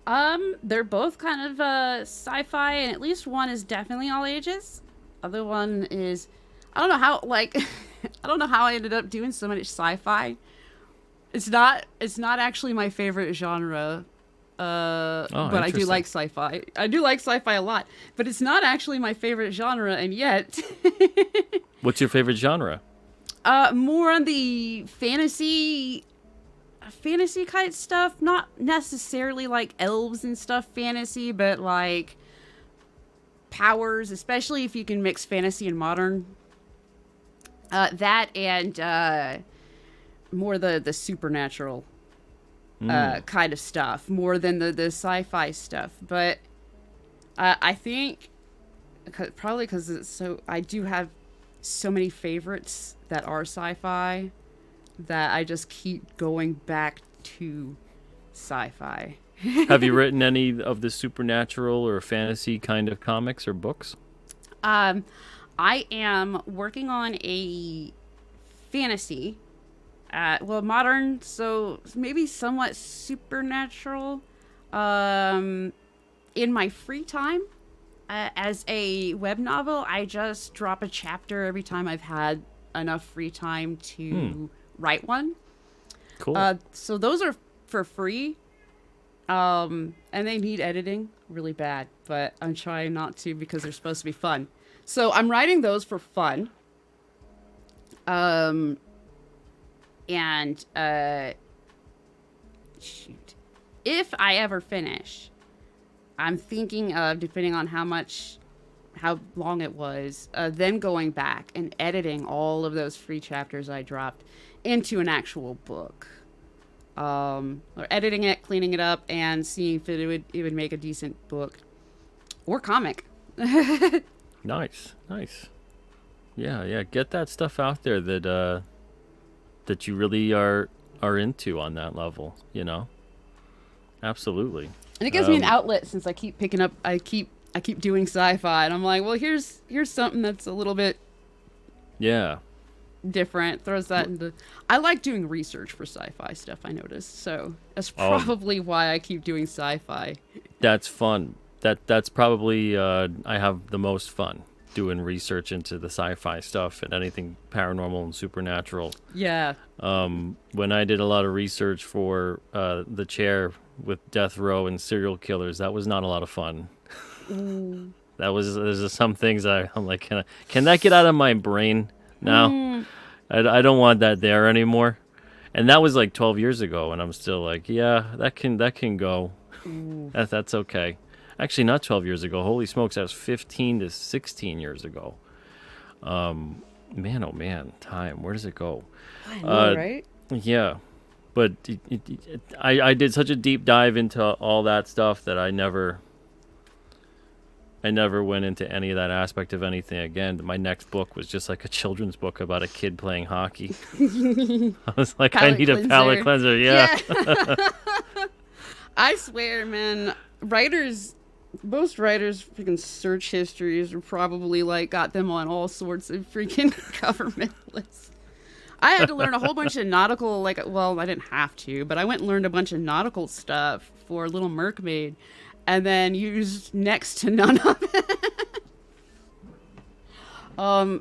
They're both kind of sci-fi, and at least one is definitely all ages. Other one is, I don't know how, I don't know how I ended up doing so much sci-fi. It's not actually my favorite genre. But I do like sci-fi. I do like sci-fi a lot, but it's not actually my favorite genre, and yet. What's your favorite genre? More on the fantasy kind of stuff. Not necessarily like elves and stuff fantasy, but like powers, especially if you can mix fantasy and modern. That and more the supernatural kind of stuff, more than the sci-fi stuff. But I think probably because it's so, I do have so many favorites that are sci-fi that I just keep going back to sci-fi. Have you written any of the supernatural or fantasy kind of comics or books? I am working on a fantasy. Modern, so maybe somewhat supernatural. In my free time, as a web novel, I just drop a chapter every time I've had enough free time to write one. Cool. So those are for free. And they need editing really bad, but I'm trying not to because they're supposed to be fun. So I'm writing those for fun. And if I ever finish, I'm thinking of, depending on how long it was, then going back and editing all of those free chapters I dropped into an actual book. Or editing it, cleaning it up, and seeing if it would make a decent book or comic. Nice. Yeah. Get that stuff out there that you really are into on that level, Absolutely. And it gives me an outlet, since I keep picking up, I keep doing sci-fi, and I'm like, well, here's something that's a little bit different. Throws that into. I like doing research for sci-fi stuff, I noticed, so that's probably why I keep doing sci-fi. That's fun. That's probably I have the most fun doing research into the sci-fi stuff and anything paranormal and supernatural. Yeah. When I did a lot of research for The Chair with death row and serial killers, that was not a lot of fun. There's just some things I'm like, can that get out of my brain now? I don't want that there anymore. And that was like 12 years ago, and I'm still like, yeah, that can go. Ooh. That's okay. Actually, not 12 years ago. Holy smokes, that was 15 to 16 years ago. Man, oh man, time. Where does it go? I know, Uh, right? yeah, but I did such a deep dive into all that stuff that I never went into any of that aspect of anything again. My next book was just like a children's book about a kid playing hockey. I was like, I Palate need a palate cleanser. Yeah. Yeah. I swear, man, most writers' freaking search histories are probably like got them on all sorts of freaking government lists. I had to learn a whole bunch of nautical, like, well, I didn't have to, but I went and learned a bunch of nautical stuff for Little Mermaid, and then used next to none of it.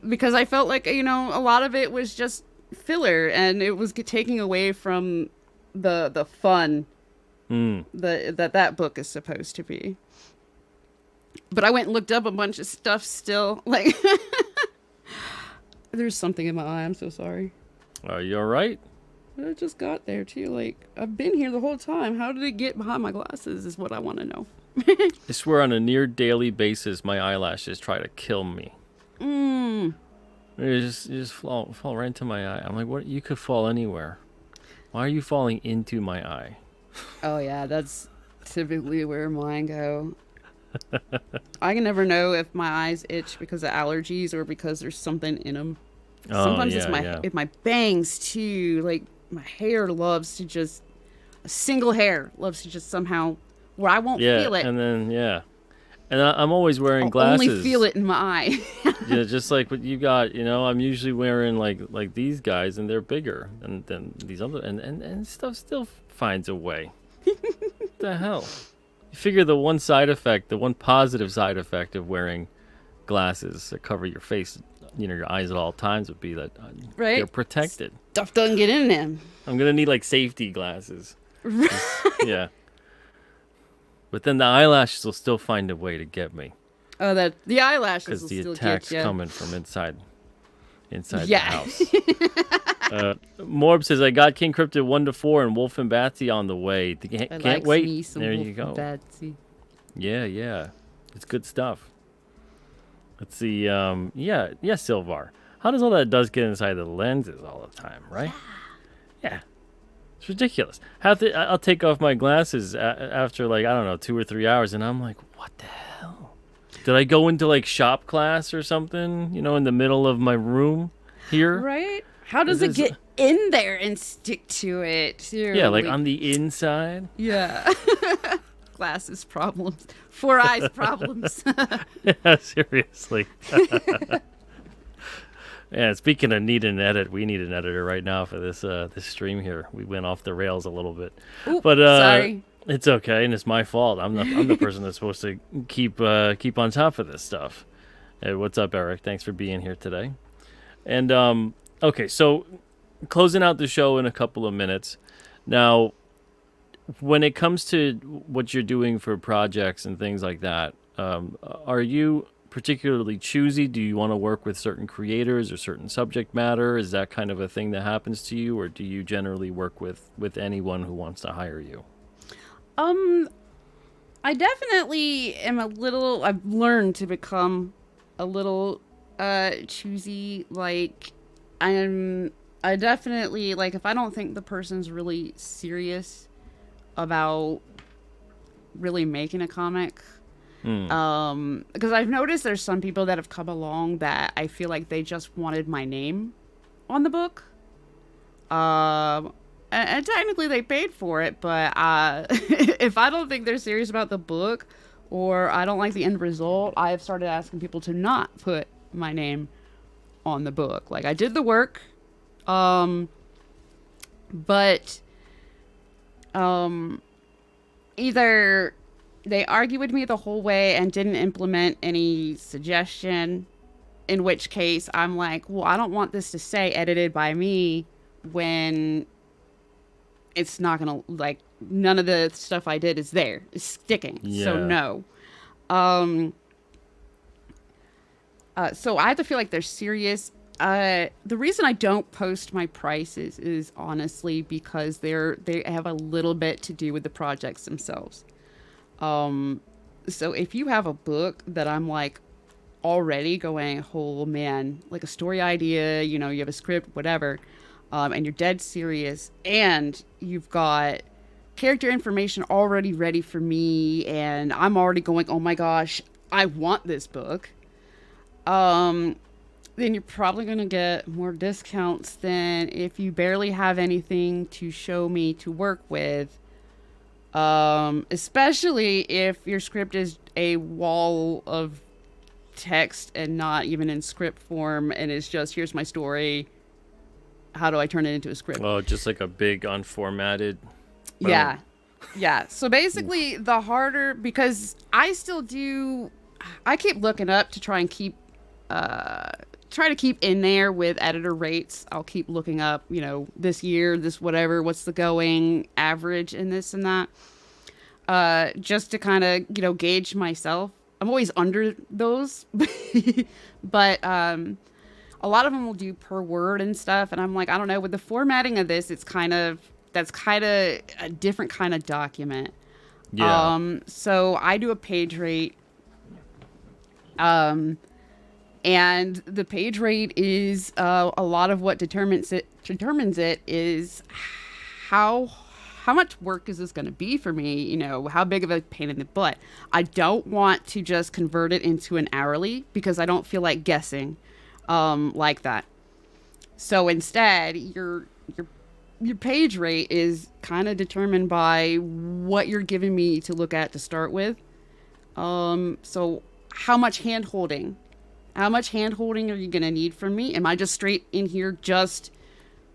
Because I felt like, a lot of it was just filler, and it was taking away from the fun that book is supposed to be. But I went and looked up a bunch of stuff still. Like, there's something in my eye. I'm so sorry. Are you all right? It just got there, too. Like, I've been here the whole time. How did it get behind my glasses is what I want to know. I swear on a near daily basis, my eyelashes try to kill me. They just fall right into my eye. I'm like, what? You could fall anywhere. Why are you falling into my eye? Oh, yeah, that's typically where mine go. I can never know if my eyes itch because of allergies or because there's something in them. Oh, Sometimes yeah. it's my bangs too. Like my hair loves to just a single hair loves to just somehow where I won't Yeah, feel it. and then and I'm always wearing I'll glasses. only feel it in my eye. Yeah, just like what you got. I'm usually wearing like these guys, and they're bigger than these other, and stuff still finds a way. What the hell? You figure the one positive side effect of wearing glasses that cover your face, your eyes at all times would be that Right? they're protected. Stuff doesn't get in them. I'm gonna need like safety glasses. Yeah. But then the eyelashes will still find a way to get me Oh, that the eyelashes because will the still attack's get you. coming from inside the Yeah. house. Morb says, I got King Cryptid 1 to 4 and Wolf and Batsy on the way. Can't wait. Me some There Wolf you go. and Betsy. Yeah. It's good stuff. Let's see. Yeah, Silvar. How does all that dust get inside the lenses all the time, right? Yeah. It's ridiculous. I'll take off my glasses after, like, I don't know, 2 or 3 hours, and I'm like, what the hell? Did I go into, like, shop class or something, in the middle of my room here? Right? How does it get in there and stick to it? Too? Yeah, like on the inside. Yeah. Glasses problems. 4 eyes problems. Yeah, seriously. Yeah, speaking of need an edit, we need an editor right now for this stream here. We went off the rails a little bit. Ooh, But sorry. it's okay, and it's my fault. I'm the person that's supposed to keep on top of this stuff. Hey, what's up, Eric? Thanks for being here today. And okay, so closing out the show in a couple of minutes. Now, when it comes to what you're doing for projects and things like that, are you particularly choosy? Do you want to work with certain creators or certain subject matter? Is that kind of a thing that happens to you, or do you generally work with anyone who wants to hire you? I definitely am I've learned to become a little choosy. Like I definitely, like, if I don't think the person's really serious about really making a comic, because I've noticed there's some people that have come along that I feel like they just wanted my name on the book. And technically they paid for it, but if I don't think they're serious about the book or I don't like the end result, I've started asking people to not put my name on the book. Like, I did the work, but either they argue with me the whole way and didn't implement any suggestion, in which case I'm like, well, I don't want this to say edited by me when it's not gonna, like, none of the stuff I did is there. It's sticking. Yeah. So no. So I have to feel like they're serious. The reason I don't post my prices is honestly because they have a little bit to do with the projects themselves. So if you have a book that I'm like already going, oh man, like a story idea, you have a script, whatever, and you're dead serious, and you've got character information already ready for me, and I'm already going, oh my gosh, I want this book. Then you're probably going to get more discounts than if you barely have anything to show me to work with. Especially if your script is a wall of text and not even in script form, and it's just, here's my story. How do I turn it into a script? Oh, just like a big unformatted. Yeah. Yeah. So basically, the harder, because I keep looking up to try and try to keep in there with editor rates. I'll keep looking up, this year, this whatever, what's the going average in this and that, just to kind of, gauge myself. I'm always under those, but a lot of them will do per word and stuff. And I'm like, I don't know, with the formatting of this, that's kind of a different kind of document. Yeah. So I do a page rate. And the page rate is a lot of what determines it is how much work is this going to be for me? How big of a pain in the butt. I don't want to just convert it into an hourly because I don't feel like guessing like that. So instead, your page rate is kind of determined by what you're giving me to look at to start with. So how much hand holding? How much hand holding are you going to need from me? Am I just straight in here, just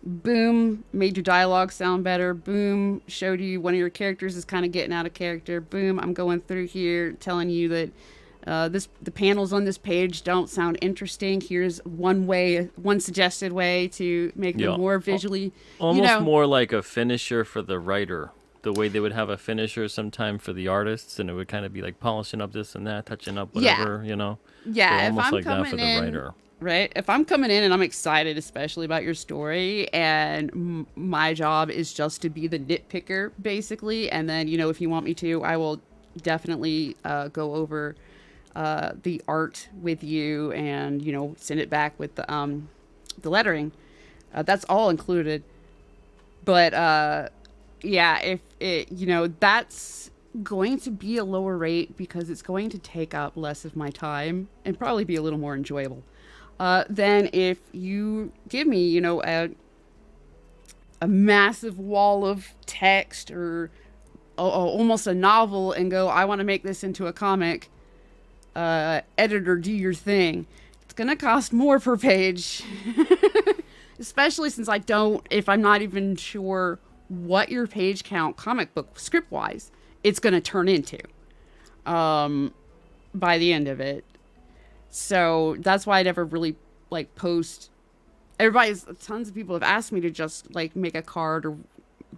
boom, made your dialogue sound better, boom, showed you one of your characters is kind of getting out of character, boom, I'm going through here telling you that the panels on this page don't sound interesting. Here's one suggested way to make them more visually. Almost more like a finisher for the writer. The way they would have a finisher sometime for the artists, and it would kind of be like polishing up this and that, touching up whatever, Yeah, so if almost I'm like coming that for the in, writer. right? If I'm coming in and I'm excited, especially about your story, and my job is just to be the nitpicker, basically, and then, if you want me to, I will definitely go over the art with you and, send it back with the lettering. That's all included. But, yeah, if it, that's going to be a lower rate because it's going to take up less of my time and probably be a little more enjoyable. Than if you give me, a massive wall of text or almost a novel and go, I want to make this into a comic. Editor, do your thing. It's going to cost more per page. Especially since if I'm not even sure what your page count comic book script wise it's going to turn into by the end of it. So that's why I never really post. Tons of people have asked me to just make a card or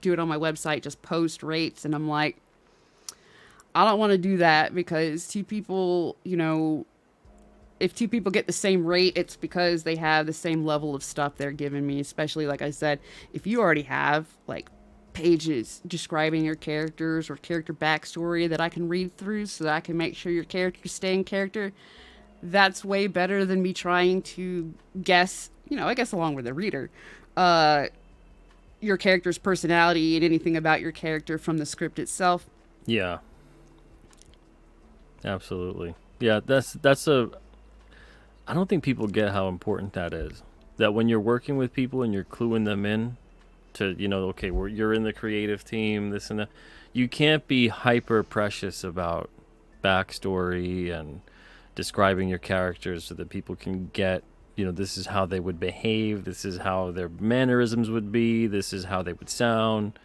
do it on my website, just post rates. And I'm like, I don't want to do that because two people, if two people get the same rate, it's because they have the same level of stuff they're giving me. Especially, like I said, if you already have pages describing your characters or character backstory that I can read through so that I can make sure your characters stay in character, that's way better than me trying to guess, I guess along with the reader, your character's personality and anything about your character from the script itself. Yeah. Absolutely. Yeah, I don't think people get how important that is. That when you're working with people and you're cluing them in to, okay, you're in the creative team, this and that, you can't be hyper precious about backstory and describing your characters so that people can get, this is how they would behave, this is how their mannerisms would be, this is how they would sound.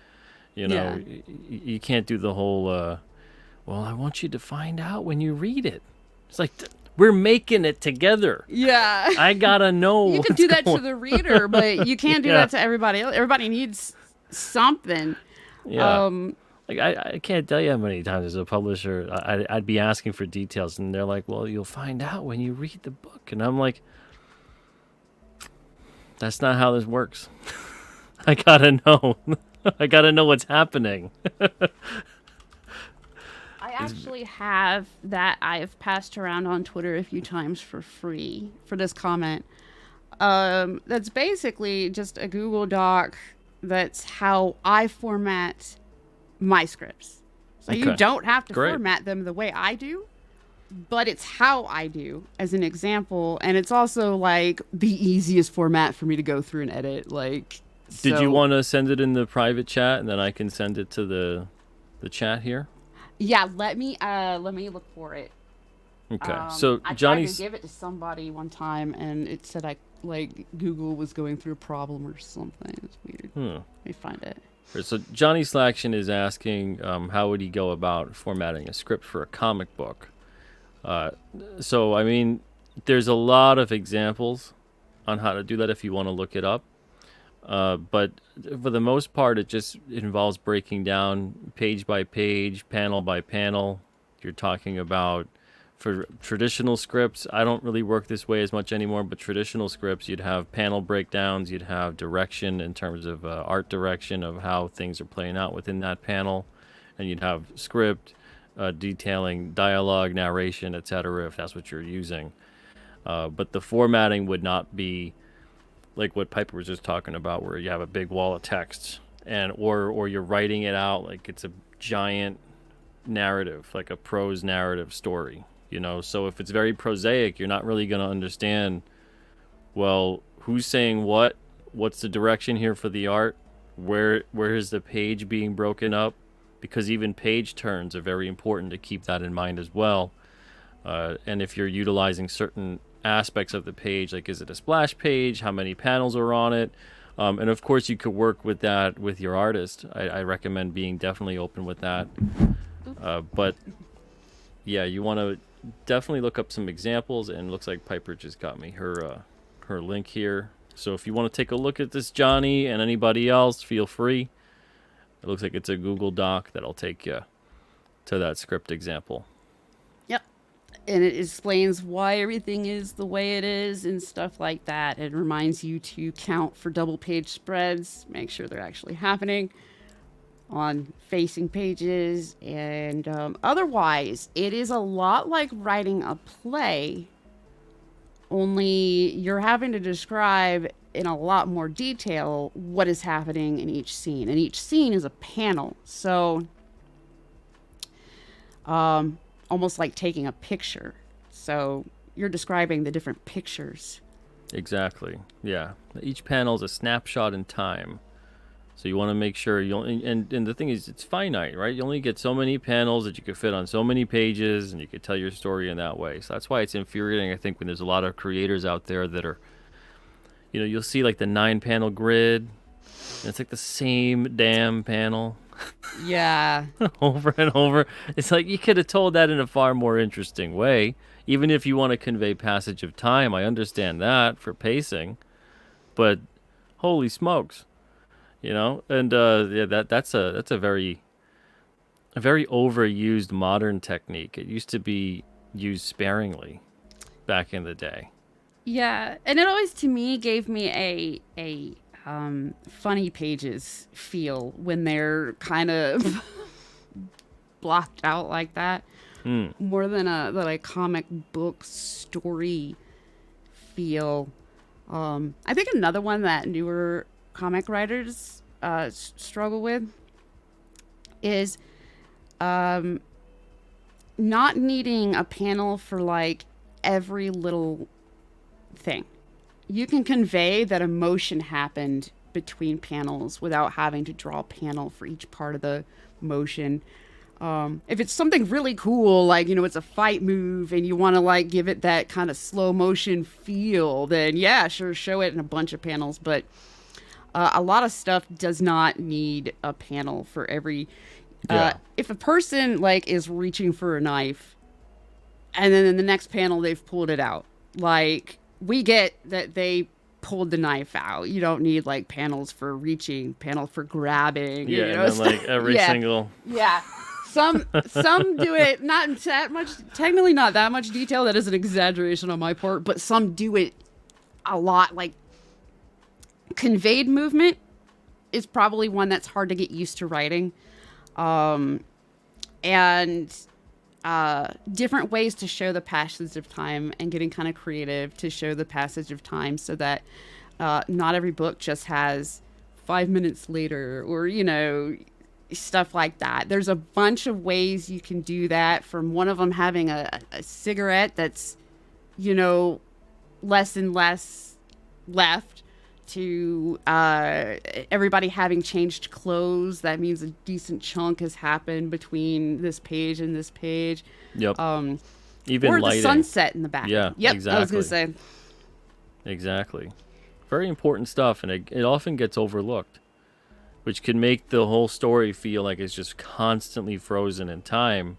You can't do the whole, well, I want you to find out when you read it. It's like, we're making it together. Yeah. I gotta know. You can do that to the reader, but you can't do that to everybody else. Everybody needs something. Yeah. I can't tell you how many times as a publisher I'd be asking for details, and they're like, well, you'll find out when you read the book. And I'm like, That's not how this works. I gotta know. I gotta know what's happening. I actually have that I've passed around on Twitter a few times for free for this comment. That's basically just a Google Doc. That's how I format my scripts. So you Okay. don't have to Great. format them the way I do, but it's how I do as an example. And it's also like the easiest format for me to go through and edit. Like, Did you so- want to send it in the private chat, and then I can send it to the chat here? Yeah, let me look for it. Okay. So I tried Johnny's to give it to somebody one time, and it said like Google was going through a problem or something. It's weird. Let me find it. So Johnny Slaction is asking, how would he go about formatting a script for a comic book? So I mean, there's a lot of examples on how to do that if you want to look it up. But for the most part, it just involves breaking down page by page, panel by panel. You're talking about for traditional scripts. I don't really work this way as much anymore, but traditional scripts, you'd have panel breakdowns, you'd have direction in terms of art direction of how things are playing out within that panel, and you'd have script detailing dialogue, narration, etc. if that's what you're using. But the formatting would not be like what Piper was just talking about, where you have a big wall of text and or you're writing it out like it's a giant narrative, like a prose narrative story. So if it's very prosaic, you're not really going to understand, well, who's saying what's the direction here for the art, where is the page being broken up, because even page turns are very important to keep that in mind as well. And if you're utilizing certain aspects of the page, like is it a splash page, how many panels are on it, and of course you could work with that with your artist. I recommend being definitely open with that. But yeah, you want to definitely look up some examples, and it looks like Piper just got me her link here. So if you want to take a look at this, Johnny, and anybody else, feel free. It looks like it's a Google Doc that'll take you to that script example. Yep. And it explains why everything is the way it is and stuff like that. It reminds you to count for double page spreads, make sure they're actually happening on facing pages, and otherwise it is a lot like writing a play, only you're having to describe in a lot more detail what is happening in each scene, and each scene is a panel, so almost like taking a picture, so you're describing the different pictures. Exactly. Yeah. Each panel is a snapshot in time. So you want to make sure you only, and the thing is, it's finite, right? You only get so many panels that you could fit on so many pages, and you could tell your story in that way. So that's why it's infuriating, I think, when there's a lot of creators out there that are, you'll see like the 9-panel grid, and it's like the same damn panel Yeah. over and over. It's like you could have told that in a far more interesting way. Even if you want to convey passage of time, I understand that for pacing, but holy smokes. And yeah, that's a very overused modern technique. It used to be used sparingly back in the day. Yeah, and it always to me gave me a funny pages feel when they're kind of blocked out like that, more than a comic book story feel. I think another one that newer comic writers struggle with is not needing a panel for like every little thing. You can convey that emotion happened between panels without having to draw a panel for each part of the motion. If it's something really cool, like, it's a fight move and you want to like give it that kind of slow motion feel, then yeah, sure, show it in a bunch of panels. But a lot of stuff does not need a panel for every. If a person like is reaching for a knife, and then in the next panel they've pulled it out, like we get that they pulled the knife out. You don't need like panels for reaching, panel for grabbing. Yeah, and then like every single. Yeah. Some do it not in that much, technically not that much detail. That is an exaggeration on my part, but some do it a lot, like Conveyed movement is probably one that's hard to get used to writing. And different ways to show the passage of time and getting kind of creative to show the passage of time so that not every book just has 5 minutes later or, stuff like that. There's a bunch of ways you can do that, from one of them having a cigarette that's, less and less left, to everybody having changed clothes. That means a decent chunk has happened between this page and this page. Yep. Even or lighting. the sunset in the back. Yeah, yep, exactly. I was going to say. Exactly. Very important stuff, and it often gets overlooked, which can make the whole story feel like it's just constantly frozen in time.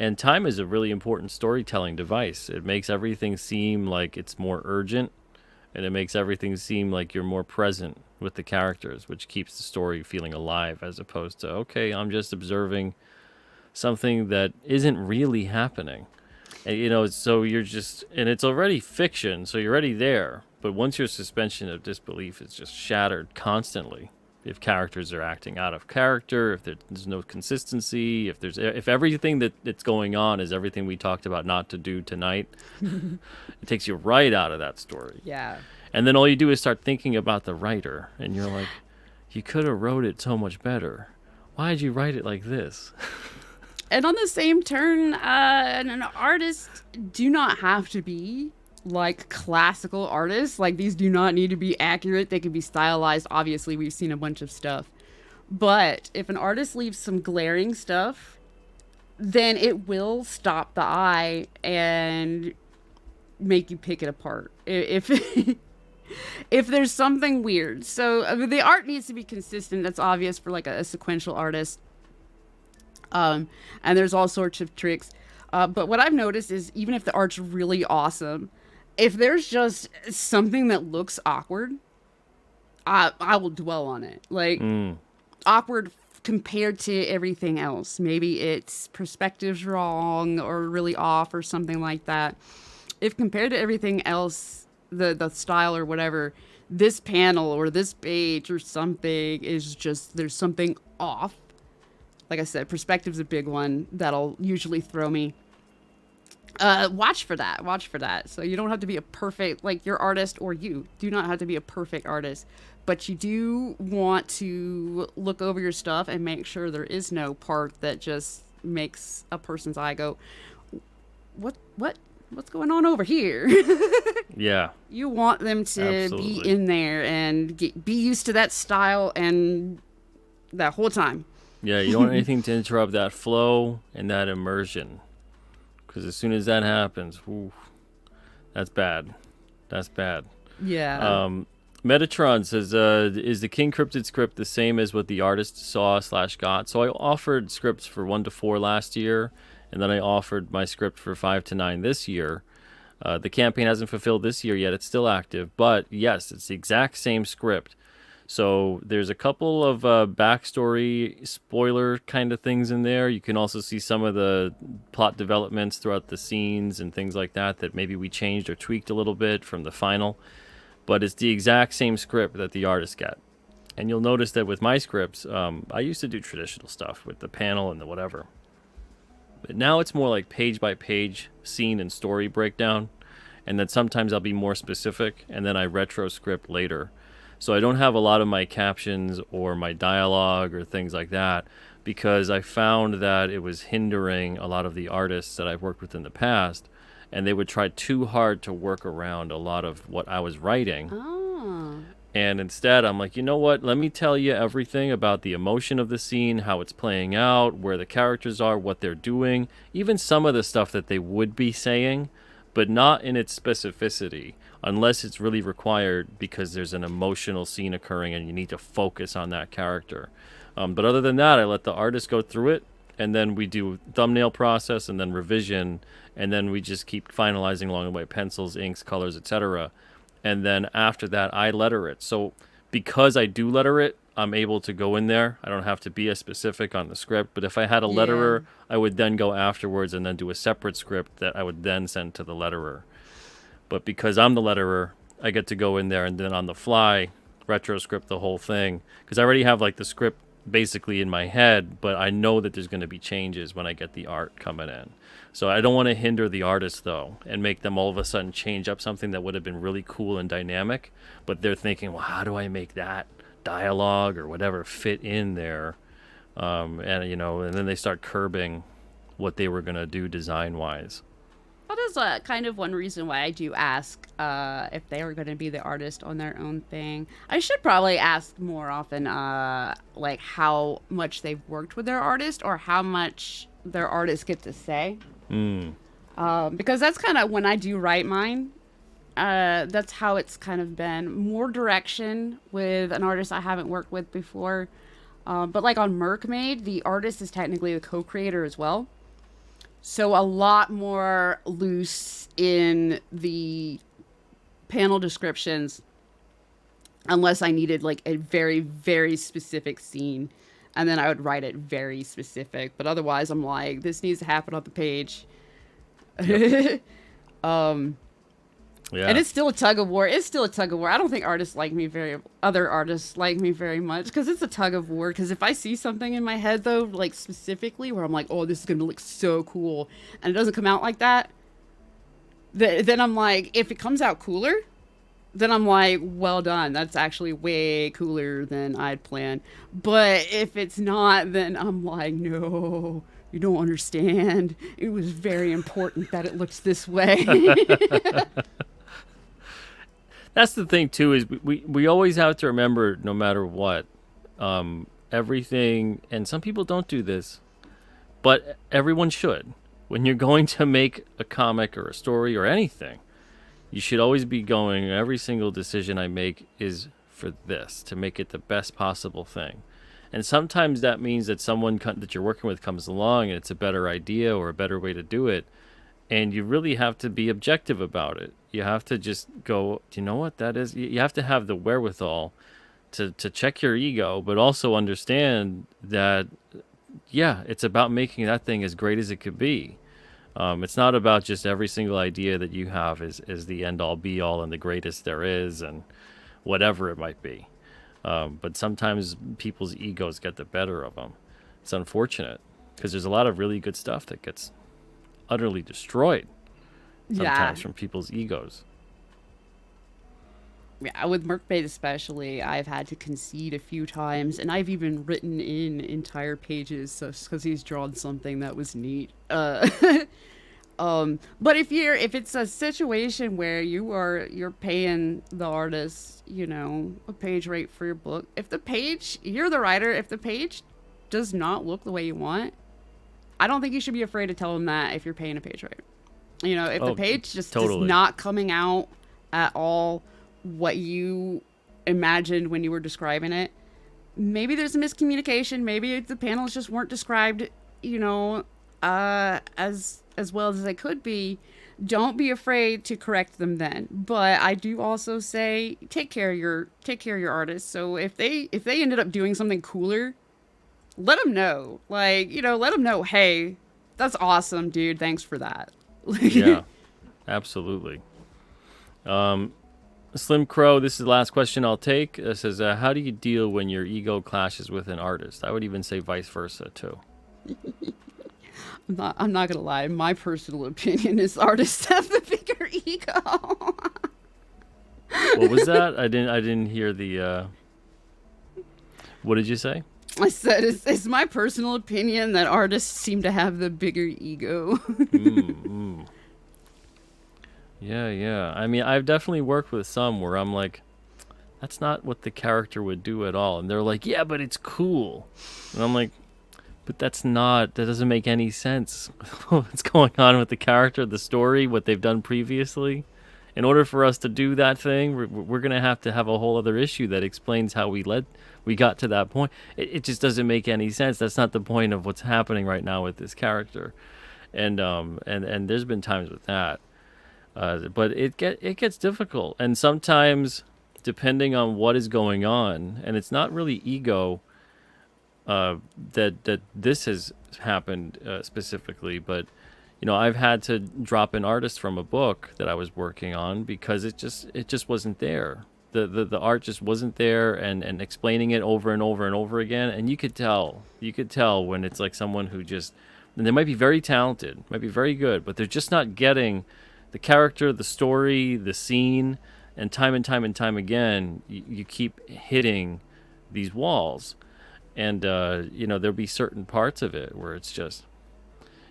And time is a really important storytelling device. It makes everything seem like it's more urgent, and it makes everything seem like you're more present with the characters, which keeps the story feeling alive, as opposed to, okay, I'm just observing something that isn't really happening. And, so you're just, and it's already fiction, so you're already there. But once your suspension of disbelief is just shattered constantly, if characters are acting out of character, if there's no consistency, if everything that's going on is everything we talked about not to do tonight, it takes you right out of that story. Yeah. And then all you do is start thinking about the writer, and you're like, you could have wrote it so much better. Why did you write it like this? And on the same turn, an artist do not have to be like classical artists. Like, these do not need to be accurate. They can be stylized. Obviously, we've seen a bunch of stuff. But if an artist leaves some glaring stuff, then it will stop the eye and make you pick it apart. If if there's something weird. So the art needs to be consistent. That's obvious for like a sequential artist. And there's all sorts of tricks. But what I've noticed is, even if the art's really awesome, if there's just something that looks awkward, I will dwell on it. Like, awkward compared to everything else. Maybe its perspective's wrong or really off or something like that. If compared to everything else, the style or whatever, this panel or this page or something is just, there's something off. Like I said, perspective's a big one that'll usually throw me. Watch for that. So you don't have to be a perfect, like, your artist, or you do not have to be a perfect artist, but you do want to look over your stuff and make sure there is no part that just makes a person's eye go, what's going on over here? Yeah. You want them to Absolutely. be in there and be used to that style and that whole time. Yeah, you don't want anything to interrupt that flow and that immersion. Because as soon as that happens, that's bad. That's bad. Yeah. Metatron says, is the King Cryptid script the same as what the artist saw/got? So I offered scripts for 1 to 4 last year, and then I offered my script for 5 to 9 this year. The campaign hasn't fulfilled this year yet. It's still active. But yes, it's the exact same script. So there's a couple of backstory spoiler kind of things in there. You can also see some of the plot developments throughout the scenes and things like that maybe we changed or tweaked a little bit from the final. But it's the exact same script that the artist got. And you'll notice that with my scripts, I used to do traditional stuff with the panel and the whatever. But now it's more like page by page scene and story breakdown. And then sometimes I'll be more specific, and then I retro script later. So I don't have a lot of my captions or my dialogue or things like that, because I found that it was hindering a lot of the artists that I've worked with in the past, and they would try too hard to work around a lot of what I was writing. Oh. And instead, I'm like, you know what? Let me tell you everything about the emotion of the scene, how it's playing out, where the characters are, what they're doing, even some of the stuff that they would be saying, but not in its specificity, unless it's really required because there's an emotional scene occurring and you need to focus on that character. But other than that, I let the artist go through it, and then we do thumbnail process and then revision, and then we just keep finalizing along the way, pencils, inks, colors, etc. And then after that, I letter it. So because I do letter it, I'm able to go in there. I don't have to be as specific on the script. But if I had a letterer, I would then go afterwards and then do a separate script that I would then send to the letterer. But because I'm the letterer, I get to go in there and then on the fly retroscript the whole thing, because I already have like the script basically in my head, but I know that there's going to be changes when I get the art coming in. So I don't want to hinder the artist though and make them all of a sudden change up something that would have been really cool and dynamic, but they're thinking, well, how do I make that dialogue or whatever fit in there? And you know, and then they start curbing what they were going to do design wise. That is kind of one reason why I do ask if they are going to be the artist on their own thing. I should probably ask more often, like how much they've worked with their artist or how much their artists get to say. Because that's kind of when I do write mine. That's how it's kind of been. More direction with an artist I haven't worked with before. But like on Merkmaid, the artist is technically the co-creator as well. So a lot more loose in the panel descriptions, unless I needed like a very, very specific scene. And then I would write it very specific. But otherwise, I'm like, this needs to happen on the page. Yep. Yeah. And it's still a tug of war. It's still a tug of war. I don't think other artists like me very much because it's a tug of war. Because if I see something in my head, though, like specifically where I'm like, oh, this is going to look so cool, and it doesn't come out like that, then I'm like, if it comes out cooler, then I'm like, well done. That's actually way cooler than I'd planned. But if it's not, then I'm like, no, you don't understand. It was very important that it looks this way. That's the thing too, is we always have to remember, no matter what, everything, and some people don't do this, but everyone should. When you're going to make a comic or a story or anything, you should always be going, every single decision I make is for this, to make it the best possible thing. And sometimes that means that someone that you're working with comes along and it's a better idea or a better way to do it. And you really have to be objective about it. You have to just go, do you know what that is? You have to have the wherewithal to check your ego, but also understand that, yeah, it's about making that thing as great as it could be. It's not about just every single idea that you have is the end-all, be-all, and the greatest there is, and whatever it might be. But sometimes people's egos get the better of them. It's unfortunate, because there's a lot of really good stuff that gets utterly destroyed sometimes from people's egos. Yeah, with Merkmaid especially, I've had to concede a few times, and I've even written in entire pages just because he's drawn something that was neat. But if it's a situation where you're paying the artist, a page rate for your book, you're the writer, if the page does not look the way you want, I don't think you should be afraid to tell them that if you're paying a page rate. If the page just is not coming out at all what you imagined when you were describing it, maybe there's a miscommunication. Maybe the panels just weren't described, as well as they could be. Don't be afraid to correct them then. But I do also say take care of your artists. So if they ended up doing something cooler, let them know. Let them know, hey, that's awesome, dude. Thanks for that. Yeah, absolutely. Slim Crow, this is the last question I'll take. It says, how do you deal when your ego clashes with an artist? I would even say vice versa, too. I'm not gonna lie. My personal opinion is artists have the bigger ego. What was that? I didn't hear the. What did you say? I said it's my personal opinion that artists seem to have the bigger ego. Yeah. I mean, I've definitely worked with some where I'm like, that's not what the character would do at all, and they're like, yeah, but it's cool, and I'm like, but that doesn't make any sense. What's going on with the character, the story, what they've done previously? In order for us to do that thing, we're going to have a whole other issue that explains how we got to that point. It just doesn't make any sense. That's not the point of what's happening right now with this character. And there's been times with that. But it gets difficult. And sometimes, depending on what is going on, and it's not really ego that this has happened specifically, but I've had to drop an artist from a book that I was working on because it just wasn't there. the art just wasn't there, and explaining it over and over and over again, and you could tell when it's like someone who just, and they might be very talented, might be very good, but they're just not getting the character, the story, the scene, and time again, you keep hitting these walls, and there'll be certain parts of it where it's just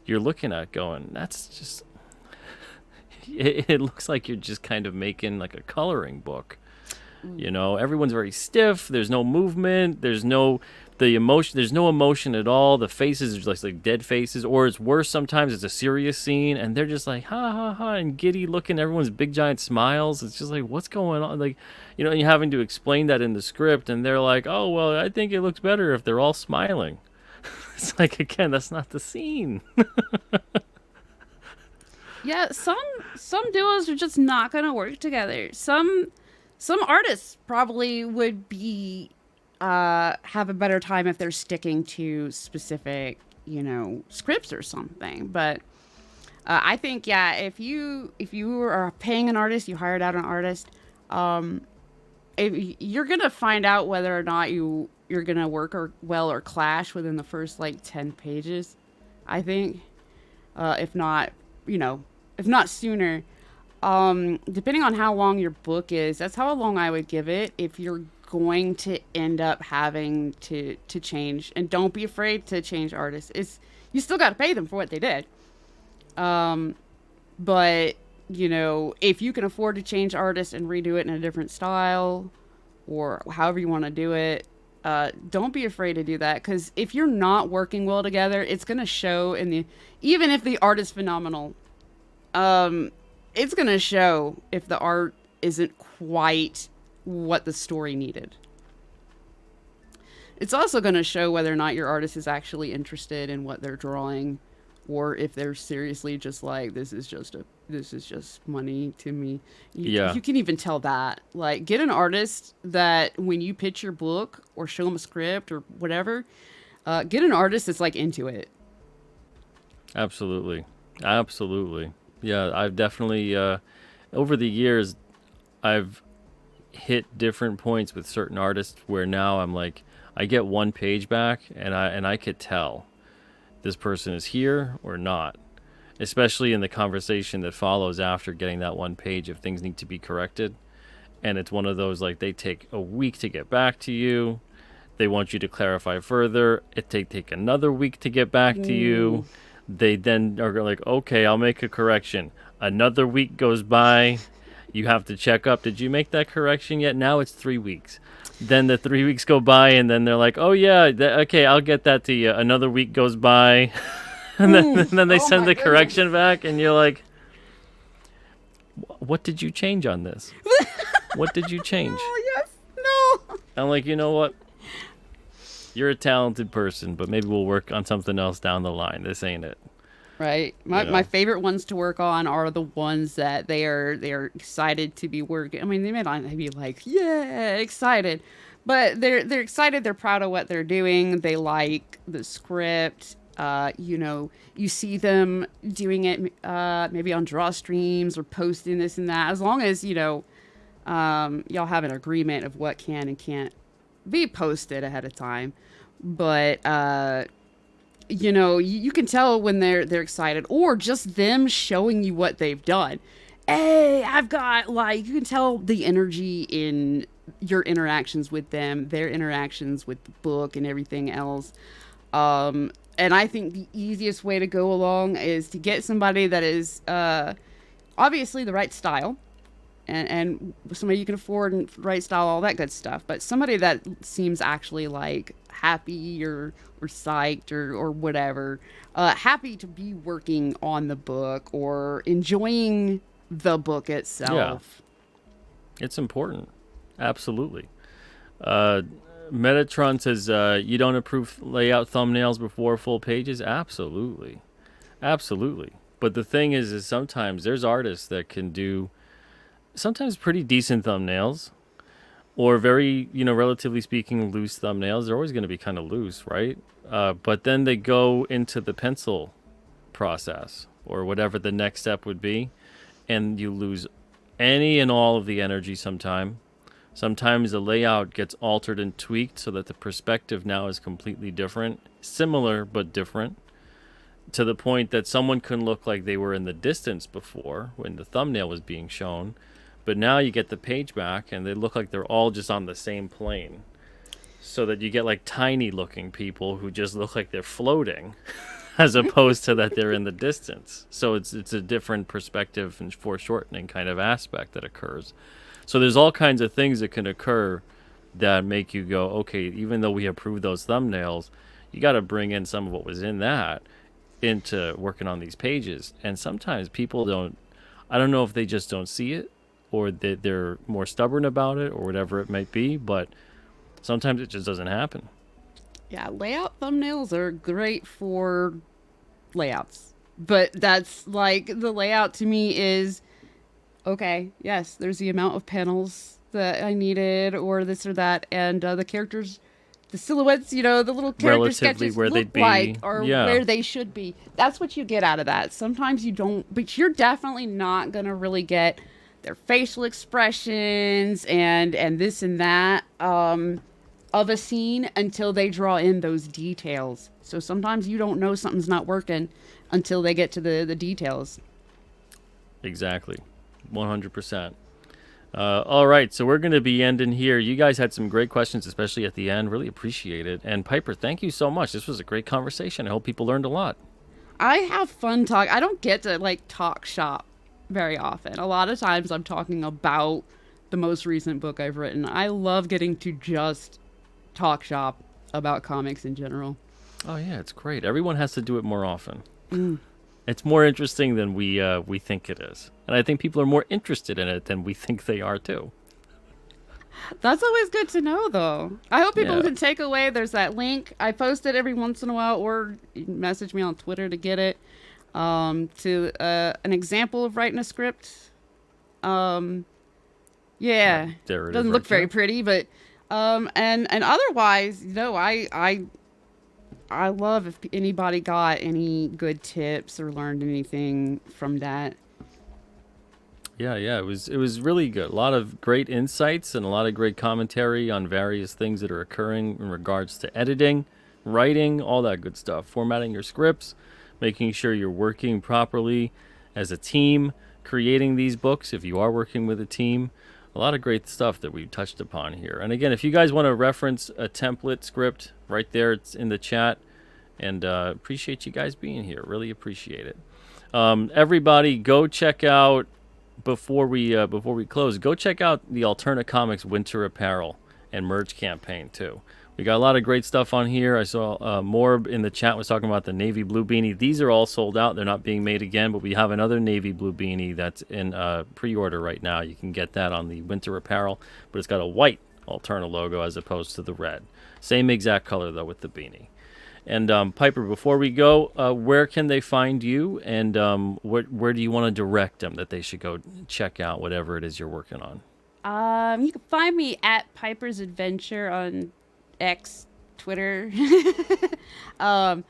you're looking at going, that's just it looks like you're just kind of making like a coloring book. Everyone's very stiff. There's no movement. There's no the emotion. There's no emotion at all. The faces are just like dead faces, or it's worse. Sometimes it's a serious scene, and they're just like ha ha ha and giddy looking. Everyone's big giant smiles. It's just like, what's going on? Like, and you're having to explain that in the script, and they're like, oh well, I think it looks better if they're all smiling. It's like, again, that's not the scene. Yeah, some duos are just not gonna work together. Some artists probably would be have a better time if they're sticking to specific, scripts or something. But I think, yeah, if you are paying an artist, you hired out an artist, if you're gonna find out whether or not you're gonna work or well or clash within the first like 10 pages. I think, if not, if not sooner. Depending on how long your book is, that's how long I would give it if you're going to end up having to change. And don't be afraid to change artists. You still got to pay them for what they did. But if you can afford to change artists and redo it in a different style, or however you want to do it, don't be afraid to do that. Because if you're not working well together, it's going to show even if the art is phenomenal. It's going to show if the art isn't quite what the story needed. It's also going to show whether or not your artist is actually interested in what they're drawing, or if they're seriously just like, this is just money to me. You can even tell that. Like, get an artist that when you pitch your book or show them a script or whatever, get an artist that's like into it. Absolutely. Yeah, I've definitely over the years I've hit different points with certain artists where now I'm like, I get one page back and I could tell this person is here or not, especially in the conversation that follows after getting that one page if things need to be corrected. And it's one of those, like, they take a week to get back to you. They want you to clarify further. It take another week to get back to you. They then are like, okay, I'll make a correction. Another week goes by. You have to check up. Did you make that correction yet? Now it's 3 weeks. Then the 3 weeks go by, and then they're like, oh, yeah, okay, I'll get that to you. Another week goes by. And then they send the correction back, and you're like, what did you change on this? What did you change? Oh, yes. No. I'm like, you know what? You're a talented person, but maybe we'll work on something else down the line. This ain't it. Right. My favorite ones to work on are the ones that they are excited to be working. I mean, they may not be like, yeah, excited, but they're excited. They're proud of what they're doing. They like the script. You see them doing it maybe on draw streams or posting this and that. As long as y'all have an agreement of what can and can't be posted ahead of time. But you can tell when they're excited, or just them showing you what they've done. Hey, I've got, like, you can tell the energy in your interactions with them, their interactions with the book and everything else. And I think the easiest way to go along is to get somebody that is obviously the right style, and somebody you can afford and right style, all that good stuff. But somebody that seems actually like happy or psyched or whatever, happy to be working on the book or enjoying the book itself. Yeah, it's important. Absolutely. Metatron says, you don't approve layout thumbnails before full pages? Absolutely. But the thing is sometimes there's artists that can do sometimes pretty decent thumbnails, or very, relatively speaking, loose thumbnails. They're always going to be kind of loose, right? But then they go into the pencil process or whatever the next step would be, and you lose any and all of the energy sometime, Sometimes the layout gets altered and tweaked so that the perspective now is completely different, similar but different, to the point that someone can look like they were in the distance before when the thumbnail was being shown, but now you get the page back and they look like they're all just on the same plane. So that you get like tiny looking people who just look like they're floating as opposed to that they're in the distance. So it's a different perspective and foreshortening kind of aspect that occurs. So there's all kinds of things that can occur that make you go, okay, even though we approved those thumbnails, you got to bring in some of what was in that into working on these pages. And sometimes people don't, I don't know if they just don't see it or they're more stubborn about it or whatever it might be, but sometimes it just doesn't happen. Yeah, layout thumbnails are great for layouts. But that's like the layout to me is okay, yes, there's the amount of panels that I needed or this or that, and the characters, the silhouettes, the little character Relatively sketches where look they'd be. like or Yeah. where they should be. That's what you get out of that. Sometimes you don't, but you're definitely not going to really get their facial expressions and this and that of a scene until they draw in those details. So sometimes you don't know something's not working until they get to the details. Exactly. 100%. All right, so we're going to be ending here. You guys had some great questions, especially at the end. Really appreciate it. And Piper, thank you so much. This was a great conversation. I hope people learned a lot. I have fun talk. I don't get to like talk shop very often. A lot of times I'm talking about the most recent book I've written. I love getting to just talk shop about comics in general. Oh yeah, it's great. Everyone has to do it more often. It's more interesting than we think it is, and I think people are more interested in it than we think they are too. That's always good to know, though. I hope people Yeah. can take away. There's that link. I post it every once in a while, or you can message me on Twitter to get it. To an example of writing a script. Yeah, There it is. doesn't right look very there. pretty, but and otherwise, I love if anybody got any good tips or learned anything from that. Yeah, it was really good. A lot of great insights and a lot of great commentary on various things that are occurring in regards to editing, writing, all that good stuff. Formatting your scripts, making sure you're working properly as a team, creating these books if you are working with a team. A lot of great stuff that we touched upon here. And again, if you guys want to reference a template script, right there, it's in the chat. And appreciate you guys being here. Really appreciate it. Everybody, go check out before we close. Go check out the Alterna Comics Winter Apparel and merch campaign too. We got a lot of great stuff on here. I saw Morb in the chat was talking about the navy blue beanie. These are all sold out. They're not being made again, but we have another navy blue beanie that's in pre-order right now. You can get that on the Winter Apparel, but it's got a white Alterna logo as opposed to the red. Same exact color though with the beanie. And Piper, before we go, where can they find you, and where do you want to direct them that they should go check out whatever it is you're working on? You can find me at Piper's Adventure on X, Twitter. That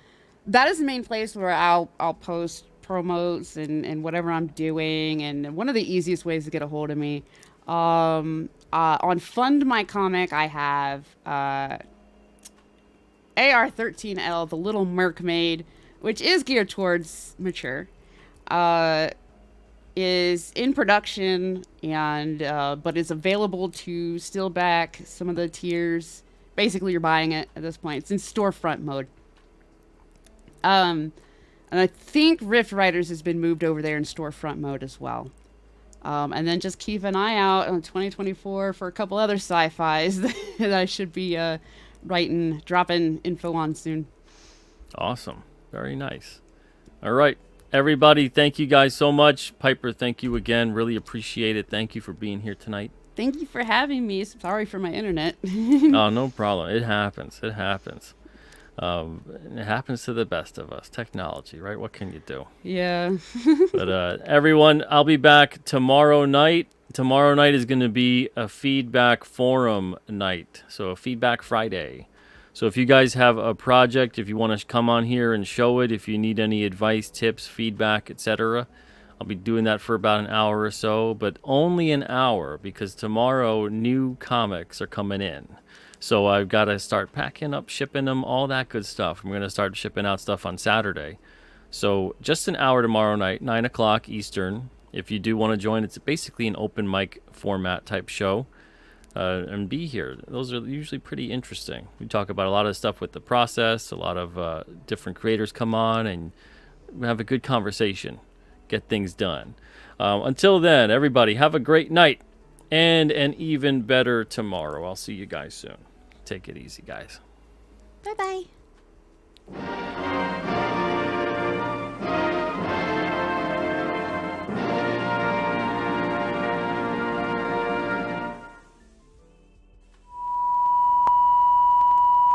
is the main place where I'll post promos and whatever I'm doing. And one of the easiest ways to get a hold of me, on Fund My Comic, I have AR13L, The Little Mermaid, which is geared towards mature. Is in production and but is available to steal back some of the tiers. Basically, you're buying it at this point. It's in storefront mode. And I think Rift Riders has been moved over there in storefront mode as well. And then just keep an eye out on 2024 for a couple other sci-fis that I should be dropping info on soon. Awesome. Very nice. All right. Everybody, thank you guys so much. Piper, thank you again. Really appreciate it. Thank you for being here tonight. Thank you for having me. Sorry for my internet. Oh, no problem. It happens. It happens. It happens to the best of us. Technology, right? What can you do? Yeah. But everyone, I'll be back tomorrow night. Tomorrow night is going to be a feedback forum night. So a feedback Friday. So if you guys have a project, if you want to come on here and show it, if you need any advice, tips, feedback, etc., I'll be doing that for about an hour or so, but only an hour because tomorrow new comics are coming in. So I've got to start packing up, shipping them, all that good stuff. I'm going to start shipping out stuff on Saturday. So just an hour tomorrow night, 9 o'clock Eastern. If you do want to join, it's basically an open mic format type show. And be here. Those are usually pretty interesting. We talk about a lot of stuff with the process. A lot of different creators come on and we have a good conversation. Get things done. Until then, everybody, have a great night and an even better tomorrow. I'll see you guys soon. Take it easy, guys. Bye-bye.